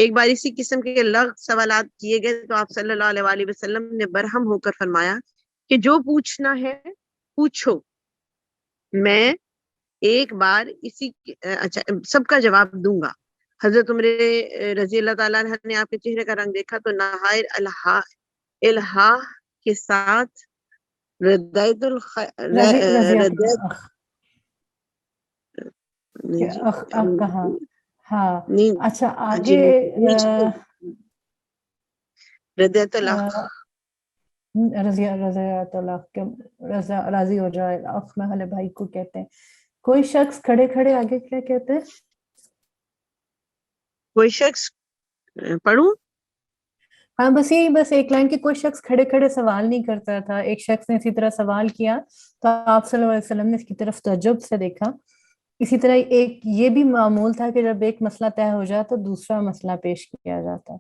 ایک بار اسی قسم کے لغو سوالات کیے گئے تو آپ صلی اللہ علیہ وآلہ وسلم نے برہم ہو کر فرمایا کہ جو پوچھنا ہے پوچھو، میں ایک بار سب کا جواب دوں گا. حضرت عمر رضی اللہ تعالیٰ عنہ نے آپ کے چہرے کا رنگ دیکھا تو نہایت الہا کے ساتھ ردیت کہا. ہاں اچھا جی آگے ردیت الاخ راضی ہو جائے. اخ محل بھائی کو کہتے ہیں. کوئی شخص کھڑے کھڑے آگے کیا کہتے ہیں؟ کوئی شخص پڑھوں؟ ہاں بس یہی، بس ایک لائن کی کوئی شخص کھڑے کھڑے سوال نہیں کرتا تھا. ایک شخص نے اسی طرح سوال کیا تو آپ صلی اللہ علیہ وسلم نے اس کی طرف تعجب سے دیکھا. اسی طرح ایک یہ بھی معمول تھا کہ جب ایک مسئلہ طے ہو جائے تو دوسرا مسئلہ پیش کیا جاتا.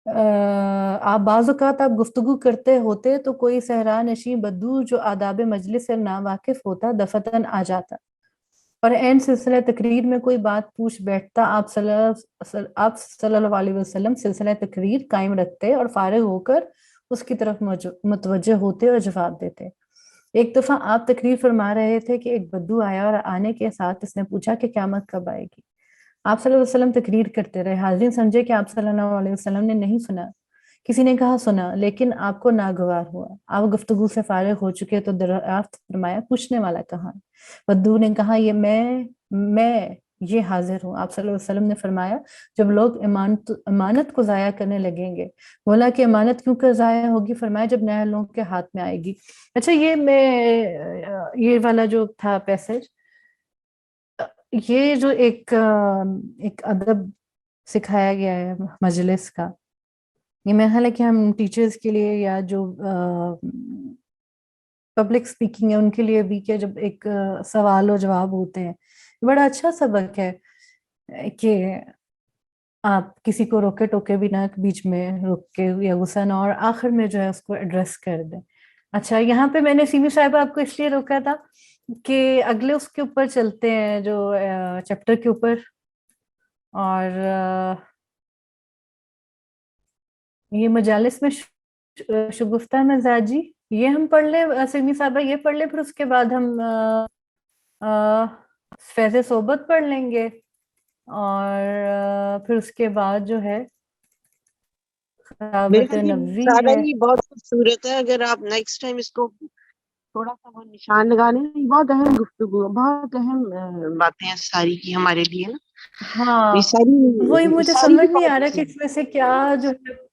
آپ بعض اوقات آپ گفتگو کرتے ہوتے تو کوئی صحرا نشین بدو جو آداب مجلس سے ناواقف ہوتا دفتن آ جاتا اور این سلسلہ تقریر میں کوئی بات پوچھ بیٹھتا. آپ صلی اللہ علیہ وسلم سلسلہ تقریر قائم رکھتے اور فارغ ہو کر اس کی طرف متوجہ ہوتے اور جواب دیتے. ایک دفعہ آپ تقریر فرما رہے تھے کہ ایک بدو آیا اور آنے کے ساتھ اس نے پوچھا کہ قیامت کب آئے گی. آپ صلی اللہ علیہ وسلم تقریر کرتے رہے. حاضرین سمجھے کہ آپ صلی اللہ علیہ وسلم نے نہیں سنا کسی نے کہا سنا لیکن آپ کو ناگوار ہوا، آپ گفتگو سے فارغ ہو چکے تو دریافت فرمایا پوچھنے والا کہاں ہے؟ بدو نے کہا یہ میں یہ حاضر ہوں۔ آپ صلی اللہ علیہ وسلم نے فرمایا جب لوگ امانت کو ضائع کرنے لگیں گے۔ بولا کہ امانت کیوں کر ضائع ہوگی؟ فرمایا جب نیا لوگوں کے ہاتھ میں آئے گی۔ اچھا یہ والا جو تھا پیسج، یہ جو ایک ادب سکھایا گیا ہے مجلس کا، یہ میرا خیال ہے کہ ہم ٹیچرز کے لیے یا جو پبلک سپیکنگ ہے ان کے لیے بھی، کہ جب ایک سوال و جواب ہوتے ہیں، بڑا اچھا سبق ہے کہ آپ کسی کو روکے ٹوکے بھی نہ، بیچ میں روک کے یا غصہ نہ، اور آخر میں جو ہے اس کو ایڈریس کر دیں۔ اچھا یہاں پہ میں نے سیمی صاحبہ آپ کو اس لیے روکا تھا کہ اگلے اس کے اوپر چلتے ہیں جو چیپٹر کے اوپر، اور یہ مجالس میں شگفتہ مزاجی یہ ہم پڑھ لیں، سیمی صاحبہ یہ پڑھ لیں، پھر اس کے بعد ہم فیض صحبت پڑھ لیں گے، اور پھر اس کے بعد جو ہے میرے خطابت خیال نبوی سارا ہے۔ یہ بہت خوبصورت ہے، اگر آپ نیکسٹ ٹائم اس کو تھوڑا سا وہ نشان لگا لیں، یہ بہت اہم گفتگو ہے، بہت اہم باتیں ہیں ساری کی ہمارے لیے نا، ہاں یہ وہی مجھے ساری سمجھ کی نہیں آ بہت رہا کہ اہم اس میں سے کیا جو ہے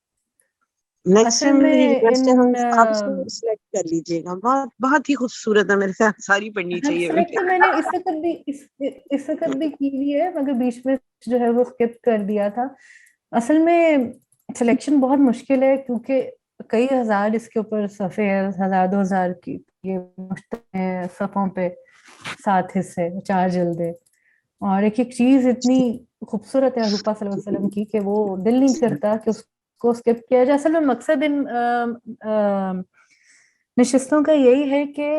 نیکسٹ اصل ٹائم میں میری ریکویسٹ ہے آپ اس کو ان سلیکٹ کر لیجیے گا، بہت بہت ہی خوبصورت ہے، میرے خیال ساری پڑھنی ہم چاہیے سلیکٹ بلکہ۔ میں نے اس وقت بھی کی ہوئی ہے، مگر بیچ میں جو ہے وہ اسکپ کر دیا تھا۔ اصل میں سلیکشن بہت مشکل ہے کیونکہ کئی ہزار اس کے اوپر صفحے ہیں، 1000-2000 کی یہ مشتمل ہے صفحوں پہ، 7 حصے، 4 جلدیں، اور ایک ایک چیز اتنی خوبصورت ہے حضور صلی اللہ علیہ وسلم کی کہ وہ دل نہیں کرتا کہ اس کو اسکپ کیا جائے۔ اصل میں مقصد ان نشستوں کا یہی ہے کہ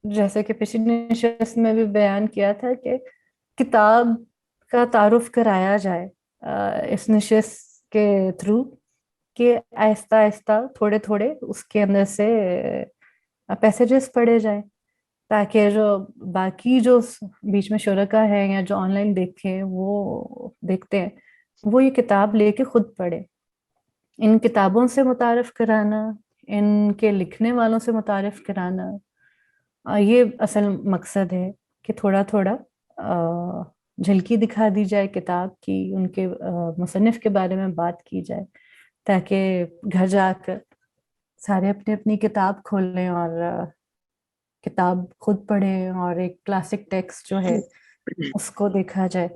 جیسے کہ پچھلی نشست میں بھی بیان کیا تھا کہ کتاب کا تعارف کرایا جائے اس نشست کے تھرو، کہ آہستہ آہستہ تھوڑے تھوڑے اس کے اندر سے پیسیجز پڑھے جائیں، تاکہ جو باقی جو بیچ میں شرکا ہے یا جو آن لائن دیکھتے ہیں وہ یہ کتاب لے کے خود پڑھے۔ ان کتابوں سے متعارف کرانا، ان کے لکھنے والوں سے متعارف کرانا، یہ اصل مقصد ہے کہ تھوڑا تھوڑا جھلکی دکھا دی جائے کتاب کی، ان کے مصنف کے بارے میں بات کی جائے، تاکہ گھر جا کر سارے اپنی اپنی کتاب کھول لیں اور کتاب خود پڑھیں، اور ایک کلاسک ٹیکسٹ جو ہے اس کو دیکھا جائے۔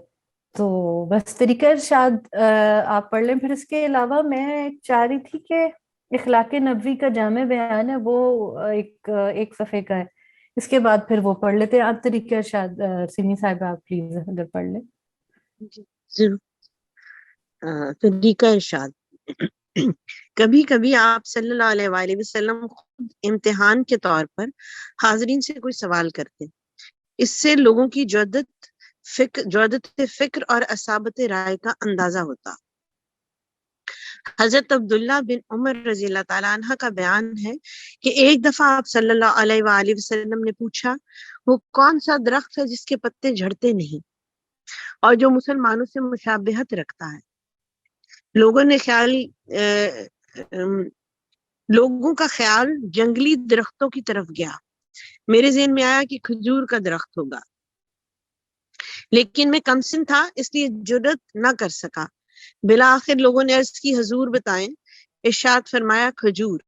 تو بس طریقہ ارشاد آپ پڑھ لیں۔ پھر اس کے علاوہ میں چاہ رہی تھی کہ اخلاق نبوی کا جامع بیان ہے، وہ ایک صفحے کا ہے، اس کے بعد پھر وہ پڑھ لیتے ہیں۔ آپ طریقہ ارشاد سیمی صاحبہ آپ پلیز اگر پڑھ لیں۔ جی ضرور۔ طریقہ ارشاد، کبھی کبھی آپ صلی اللہ علیہ وآلہ وسلم خود امتحان کے طور پر حاضرین سے کوئی سوال کرتے، اس سے لوگوں کی جودت فکر اور اصابت رائے کا اندازہ ہوتا۔ حضرت عبداللہ بن عمر رضی اللہ تعالیٰ عنہ کا بیان ہے کہ ایک دفعہ آپ صلی اللہ علیہ وآلہ وسلم نے پوچھا، وہ کون سا درخت ہے جس کے پتے جھڑتے نہیں اور جو مسلمانوں سے مشابہت رکھتا ہے؟ لوگوں کا خیال جنگلی درختوں کی طرف گیا۔ میرے ذہن میں آیا کہ کھجور کا درخت ہوگا، لیکن میں کم سن تھا اس لیے جرأت نہ کر سکا۔ بالآخر لوگوں نے عرض کی حضور بتائیں، ارشاد فرمایا کھجور۔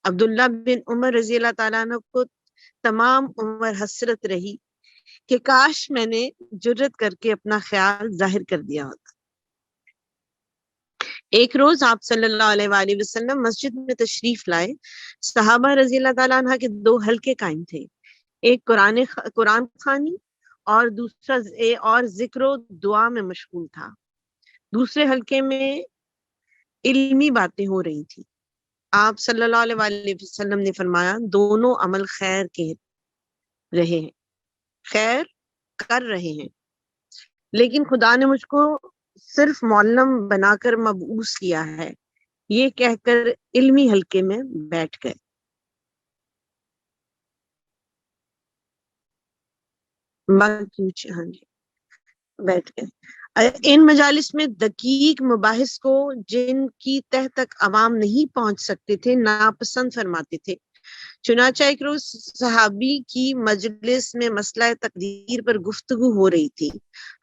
عبداللہ بن عمر رضی اللہ تعالیٰ عنہ کو تمام عمر حسرت رہی کہ کاش میں نے جرأت کر کے اپنا خیال ظاہر کر دیا ہوتا۔ ایک روز آپ صلی اللہ علیہ وآلہ وسلم مسجد میں تشریف لائے۔ صحابہ رضی اللہ تعالیٰ عنہ کے 2 حلقے قائم تھے، ایک قرآن خوانی اور دوسرا اور ذکر و دعا میں مشغول تھا۔ دوسرے حلقے میں علمی باتیں ہو رہی تھی۔ آپ صلی اللہ علیہ وآلہ وسلم نے فرمایا، دونوں عمل خیر کے رہے ہیں، خیر کر رہے ہیں، لیکن خدا نے مجھ کو صرف معلم بنا کر مبعوث کیا ہے۔ یہ کہہ کر علمی حلقے میں بیٹھ گئے۔ ہاں جی بیٹھ گئے۔ ان مجالس میں دقیق مباحث کو جن کی تہ تک عوام نہیں پہنچ سکتے تھے ناپسند فرماتے تھے۔ چنانچہ ایک روز صحابی کی مجلس میں مسئلہ تقدیر پر گفتگو ہو رہی تھی۔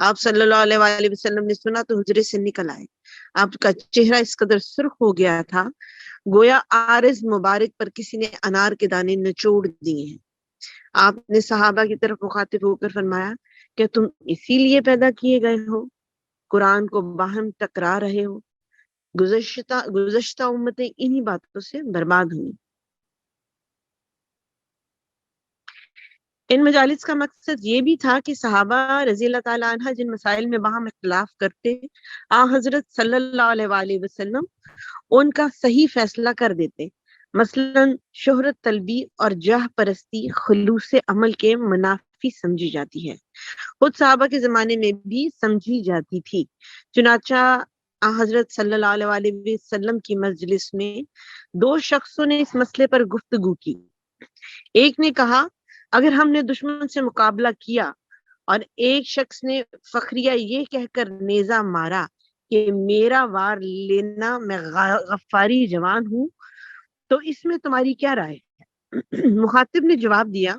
آپ صلی اللہ علیہ وآلہ وسلم نے سنا تو حجرے سے نکل آئے۔ آپ کا چہرہ اس قدر سرخ ہو گیا تھا گویا عارض مبارک پر کسی نے انار کے دانے نچوڑ دیے ہیں۔ آپ نے صحابہ کی طرف مخاطب ہو کر فرمایا کہ تم اسی لیے پیدا کیے گئے ہو، قرآن کو باہم ٹکرا رہے ہو، گزشتہ امتیں انہی باتوں سے برباد ہوئی۔ ان مجالس کا مقصد یہ بھی تھا کہ صحابہ رضی اللہ تعالیٰ عنہ جن مسائل میں باہم اختلاف کرتے حضرت صلی اللہ علیہ وآلہ وسلم ان کا صحیح فیصلہ کر دیتے۔ مثلا شہرت طلبی اور جاہ پرستی خلوص عمل کے منافی سمجھی جاتی ہے، خود صحابہ کے زمانے میں بھی سمجھی جاتی تھی۔ چنانچہ حضرت صلی اللہ علیہ وآلہ وسلم کی مجلس میں دو شخصوں نے اس مسئلے پر گفتگو کی۔ ایک نے کہا اگر ہم نے دشمن سے مقابلہ کیا، اور ایک شخص نے فخریہ یہ کہہ کر نیزہ مارا کہ میرا وار لینا، میں غفاری جوان ہوں، تو اس میں تمہاری کیا رائے ہے؟ مخاطب نے جواب دیا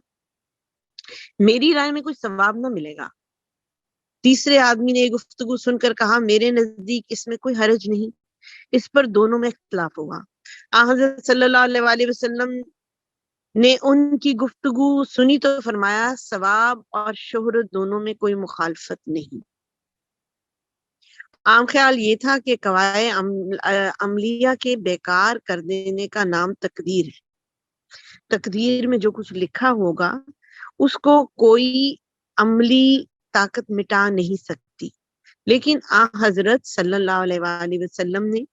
میری رائے میں کوئی ثواب نہ ملے گا۔ تیسرے آدمی نے یہ گفتگو سن کر کہا میرے نزدیک اس میں کوئی حرج نہیں۔ اس پر دونوں میں اختلاف ہوا۔ حضرت صلی اللہ علیہ وآلہ وسلم نے ان کی گفتگو سنی تو فرمایا ثواب اور شہرت دونوں میں کوئی مخالفت نہیں۔ عام خیال یہ تھا کہ قواعد عملیہ کے بیکار کر دینے کا نام تقدیر ہے۔ تقدیر میں جو کچھ لکھا ہوگا اس کو کوئی عملی طاقت مٹا نہیں سکتی، لیکن حضرت صلی اللہ علیہ وآلہ وسلم نے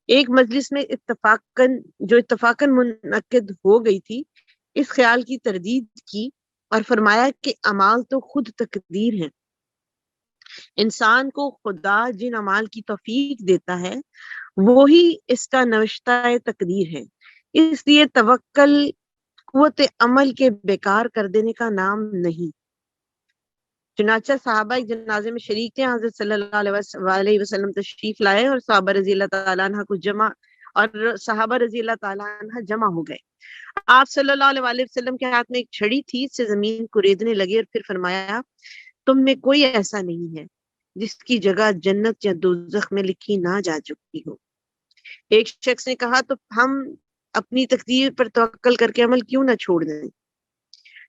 ایک مجلس میں اتفاقاً منعقد ہو گئی تھی اس خیال کی تردید کی اور فرمایا کہ اعمال تو خود تقدیر ہیں۔ انسان کو خدا جن اعمال کی توفیق دیتا ہے وہی اس کا نوشتہ تقدیر ہے، اس لیے توکل قوت عمل کے بیکار کر دینے کا نام نہیں۔ چنانچہ صحابہ ایک جنازے میں شریک تھے، حضرت صلی اللہ علیہ وسلم تشریف لائے اور صحابہ رضی اللہ تعالیٰ عنہ جمع ہو گئے۔ آپ صلی اللہ علیہ وسلم کے ہاتھ میں ایک چھڑی تھی، اس سے زمین کو ریدنے لگے اور پھر فرمایا تم میں کوئی ایسا نہیں ہے جس کی جگہ جنت یا دوزخ میں لکھی نہ جا چکی ہو۔ ایک شخص نے کہا تو ہم اپنی تقدیر پر توکل کر کے عمل کیوں نہ چھوڑ دیں؟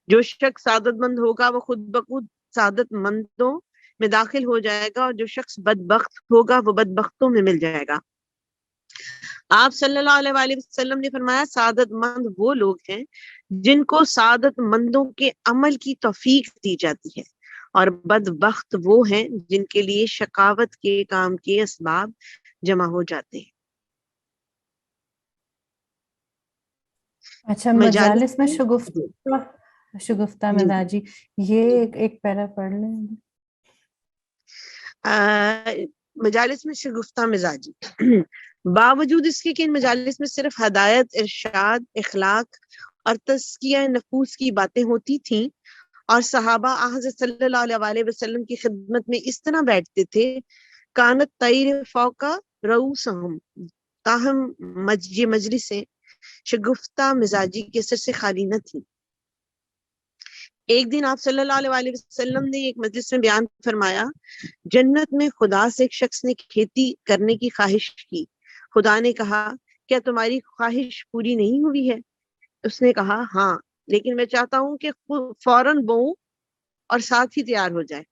جو شخص سعادت مند ہوگا وہ خود بخود سعادت مندوں میں داخل ہو جائے گا، اور جو شخص بدبخت ہوگا وہ بدبختوں میں مل جائے گا۔ آپ صلی اللہ علیہ وآلہ وسلم نے فرمایا سعادت مند وہ لوگ ہیں جن کو سعادت مندوں کے عمل کی توفیق دی جاتی ہے، اور بدبخت وہ ہیں جن کے لیے شقاوت کے کام کے اسباب جمع ہو جاتے ہیں۔ اچھا، مجالس میں شگفتہ مزاجی، یہ ایک پیرا پڑھ لیں۔ مجالس میں شگفتہ مزاجی باوجود اس کے کہ ان مجالس میں صرف ہدایت، ارشاد، اخلاق اور تزکیہ نفوس کی باتیں ہوتی تھیں، اور صحابہ حضرت صلی اللہ علیہ وآلہ وسلم کی خدمت میں اس طرح بیٹھتے تھے کانت طیر فوق رؤوسہم، تاہم یہ مجلسیں شگفتہ مزاجی کے سر سے خالی نہ تھی۔ ایک دن آپ صلی اللہ علیہ وآلہ وسلم نے ایک مجلس میں بیان فرمایا جنت میں خدا سے ایک شخص نے کھیتی کرنے کی خواہش کی۔ خدا نے کہا کیا تمہاری خواہش پوری نہیں ہوئی ہے؟ اس نے کہا ہاں، لیکن میں چاہتا ہوں کہ فوراً بوؤں اور ساتھ ہی تیار ہو جائے۔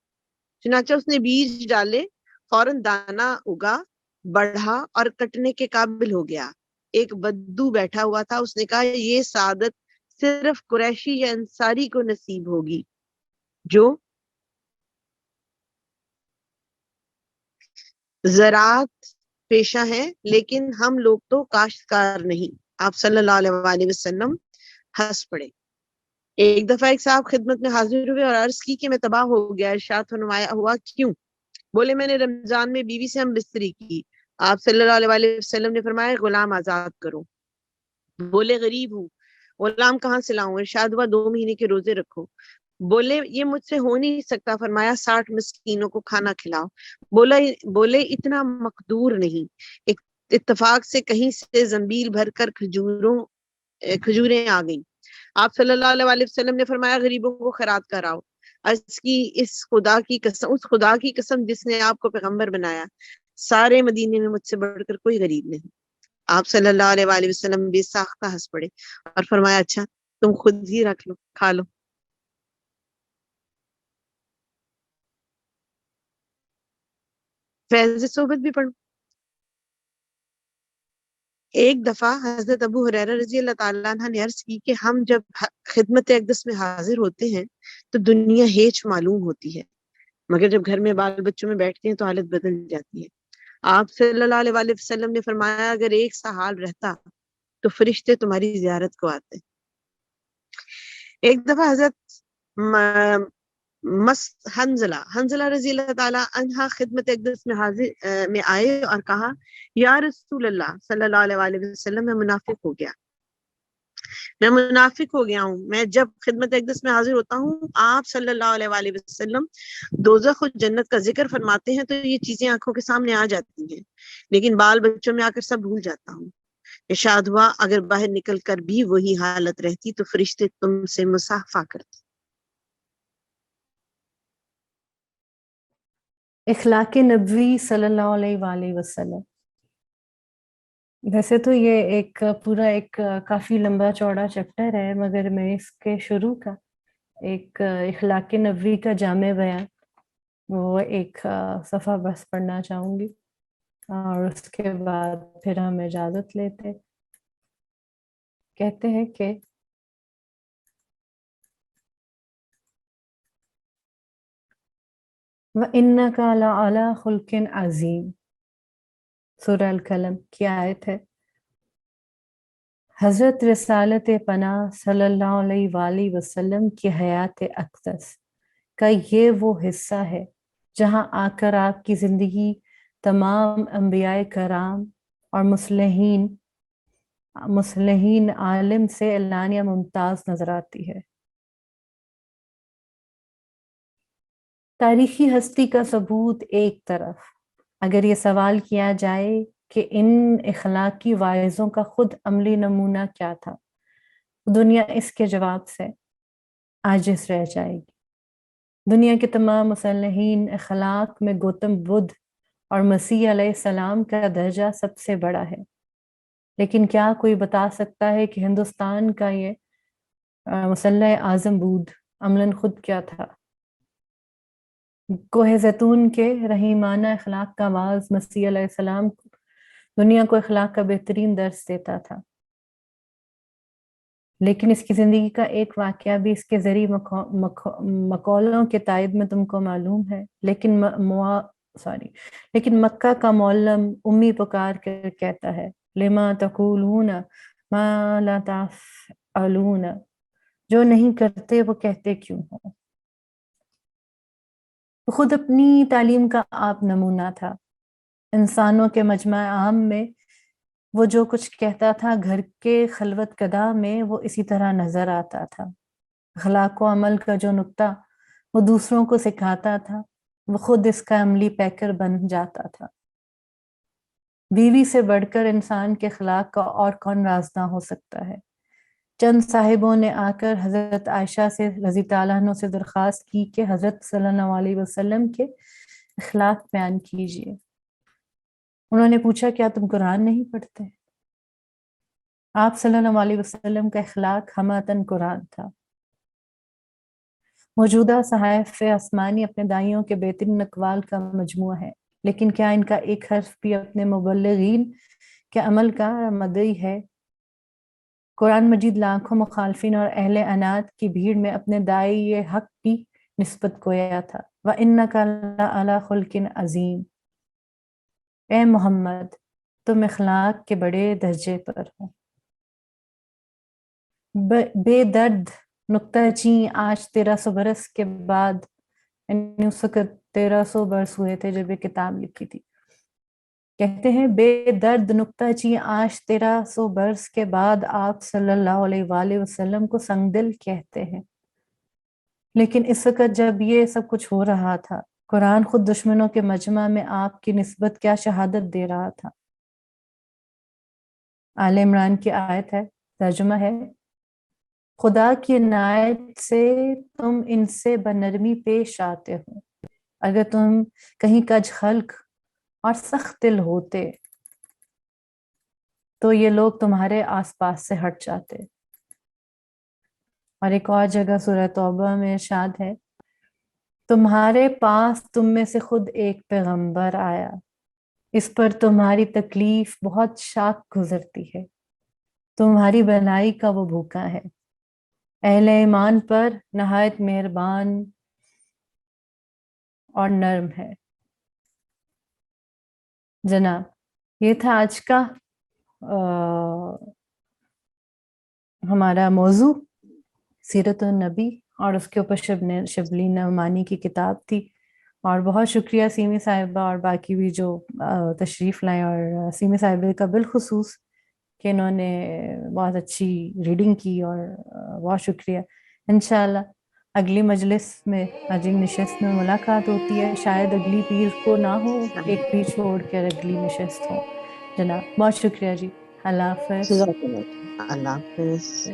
چنانچہ اس نے بیج ڈالے، فوراً دانہ اگا، بڑھا اور کٹنے کے قابل ہو گیا۔ ایک بدو بیٹھا ہوا تھا، اس نے کہا یہ سعادت صرف قریشی یا انصاری کو نصیب ہوگی جو زراعت پیشہ ہے، لیکن ہم لوگ تو کاشتکار نہیں۔ آپ صلی اللہ علیہ وآلہ وسلم ہنس پڑے۔ ایک دفعہ ایک صاحب خدمت میں حاضر ہوئے اور عرض کی کہ میں تباہ ہو گیا۔ ارشاد فرمایا ہوا کیوں؟ بولے میں نے رمضان میں بیوی سے ہم بستری کی۔ آپ صلی اللہ علیہ وآلہ وسلم نے فرمایا غلام آزاد کرو۔ بولے غریب ہوں، غلام کہاں سے لاؤں؟ ارشاد ہوا 2 مہینے کے روزے رکھو۔ بولے یہ مجھ سے ہو نہیں سکتا، فرمایا 60 مسکینوں کو کھانا کھلاؤ۔ بولے اتنا مقدور نہیں، اتفاق سے کہیں سے زنبیل بھر کر کھجوریں آ گئیں۔ آپ صلی اللہ علیہ وسلم نے فرمایا غریبوں کو خیرات کراؤ۔ اس خدا کی قسم جس نے آپ کو پیغمبر بنایا، سارے مدینے میں مجھ سے بڑھ کر کوئی غریب نہیں۔ آپ صلی اللہ علیہ وسلم بے ساختہ ہنس پڑے اور فرمایا اچھا تم خود ہی رکھ لو، کھا لو۔ فیض صحبت بھی پڑھو۔ ایک دفعہ حضرت ابو ہریرہ رضی اللہ تعالیٰ عنہ نے عرض کی کہ ہم جب خدمت اقدس میں حاضر ہوتے ہیں تو دنیا ہیچ معلوم ہوتی ہے، مگر جب گھر میں بال بچوں میں بیٹھتے ہیں تو حالت بدل جاتی ہے۔ آپ صلی اللہ علیہ وسلم نے فرمایا اگر ایک سا حال رہتا تو فرشتے تمہاری زیارت کو آتے۔ ایک دفعہ حضرت حنزلہ رضی اللہ تعالیٰ عنہ خدمت اقدس میں آئے اور کہا یا رسول اللہ صلی اللہ علیہ وسلم میں منافق ہو گیا ہوں۔ میں جب خدمت اقدس میں حاضر ہوتا ہوں آپ صلی اللہ علیہ وسلم دوزخ و جنت کا ذکر فرماتے ہیں تو یہ چیزیں آنکھوں کے سامنے آ جاتی ہیں، لیکن بال بچوں میں آ کر سب بھول جاتا ہوں۔ ارشاد ہوا اگر باہر نکل کر بھی وہی حالت رہتی تو فرشتے تم سے مصافحہ کرتے۔ اخلاق نبوی صلی اللہ علیہ وآلہ وسلم، ویسے تو یہ ایک پورا ایک کافی لمبا چوڑا چیپٹر ہے، مگر میں اس کے شروع کا ایک اخلاق نبوی کا جامع بیان وہ ایک صفحہ بس پڑھنا چاہوں گی، اور اس کے بعد پھر ہم اجازت لیتے۔ کہتے ہیں کہ وَإِنَّكَ لَعَلَىٰ خُلْقٍ عَظِيمٍ، سورہ القلم کی آیت ہے۔ حضرت رسالت پناہ صلی اللہ علیہ وآلہ وسلم کی حیات اقدس کا یہ وہ حصہ ہے جہاں آ کر آپ کی زندگی تمام انبیاء کرام اور مصلحین عالم سے اعلانیہ ممتاز نظر آتی ہے۔ تاریخی ہستی کا ثبوت ایک طرف، اگر یہ سوال کیا جائے کہ ان اخلاقی واعظوں کا خود عملی نمونہ کیا تھا، دنیا اس کے جواب سے عاجز رہ جائے گی۔ دنیا کے تمام مصلحین اخلاق میں گوتم بدھ اور مسیح علیہ السلام کا درجہ سب سے بڑا ہے، لیکن کیا کوئی بتا سکتا ہے کہ ہندوستان کا یہ مصلح اعظم بدھ عملاً خود کیا تھا؟ کوہ زیتون کے رحیمانہ اخلاق کا آواز مسیح علیہ السلام دنیا کو اخلاق کا بہترین درس دیتا تھا، لیکن اس کی زندگی کا ایک واقعہ بھی اس کے ذریعے مقولوں کے تائید میں تم کو معلوم ہے۔ لیکن مکہ کا معلم امی پکار کر کہتا ہے لما تقولون ما لا تفعلون، جو نہیں کرتے وہ کہتے کیوں ہو؟ خود اپنی تعلیم کا آپ نمونہ تھا۔ انسانوں کے مجمع عام میں وہ جو کچھ کہتا تھا، گھر کے خلوت قدہ میں وہ اسی طرح نظر آتا تھا۔ اخلاق و عمل کا جو نقطہ وہ دوسروں کو سکھاتا تھا، وہ خود اس کا عملی پیکر بن جاتا تھا۔ بیوی سے بڑھ کر انسان کے اخلاق کا اور کون رازداں ہو سکتا ہے؟ چند صاحبوں نے آ کر حضرت عائشہ سے رضی تعالیٰ عنہ سے درخواست کی کہ حضرت صلی اللہ علیہ وسلم کے اخلاق بیان کیجیے۔ انہوں نے پوچھا کیا تم قرآن نہیں پڑھتے؟ آپ صلی اللہ علیہ وسلم کا اخلاق ہماتن قرآن تھا۔ موجودہ صحائف آسمانی اپنے دائیوں کے بہترین اقوال کا مجموعہ ہے، لیکن کیا ان کا ایک حرف بھی اپنے مبلغین کے عمل کا مدعی ہے؟ قرآن مجید لاکھوں مخالفین اور اہل عناد کی بھیڑ میں اپنے داعی حق کی نسبت گویا تھا۔ وَإِنَّكَ لَعَلَىٰ خُلْقٍ عَظِيمٍ، اے محمد تم اخلاق کے بڑے درجے پر ہو۔ بے درد نکتہ چین آج 1300 برس کے بعد، یعنی اس وقت 1300 برس ہوئے تھے جب یہ کتاب لکھی تھی، کہتے ہیں بے درد نکتہ چین آج 1300 برس کے بعد آپ صلی اللہ علیہ وآلہ وسلم کو سنگ دل کہتے ہیں۔ لیکن اس وقت جب یہ سب کچھ ہو رہا تھا، قرآن خود دشمنوں کے مجمع میں آپ کی نسبت کیا شہادت دے رہا تھا۔ آل عمران کی آیت ہے، ترجمہ ہے، خدا کی عنایت سے تم ان سے بنرمی پیش آتے ہو، اگر تم کہیں کج خلق اور سخت دل ہوتے تو یہ لوگ تمہارے آس پاس سے ہٹ جاتے۔ اور ایک اور جگہ سورہ توبہ میں ارشاد ہے، تمہارے پاس تم میں سے خود ایک پیغمبر آیا، اس پر تمہاری تکلیف بہت شاک گزرتی ہے، تمہاری بھلائی کا وہ بھوکا ہے، اہل ایمان پر نہایت مہربان اور نرم ہے۔ جناب یہ تھا آج کا ہمارا موضوع، سیرت النبی، اور اس کے اوپر شبلی نعمانی کی کتاب تھی۔ اور بہت شکریہ سیمی صاحبہ اور باقی بھی جو تشریف لائیں، اور سیمی صاحبہ کا بالخصوص کہ انہوں نے بہت اچھی ریڈنگ کی، اور بہت شکریہ۔ انشاءاللہ اگلی مجلس میں، اگلی نشست میں ملاقات ہوتی ہے، شاید اگلی پیر کو نہ ہو، ایک پیر چھوڑ کر اگلی نشست ہو۔ جناب بہت شکریہ جی، اللہ حافظ۔ جزاک اللہ، اللہ حافظ۔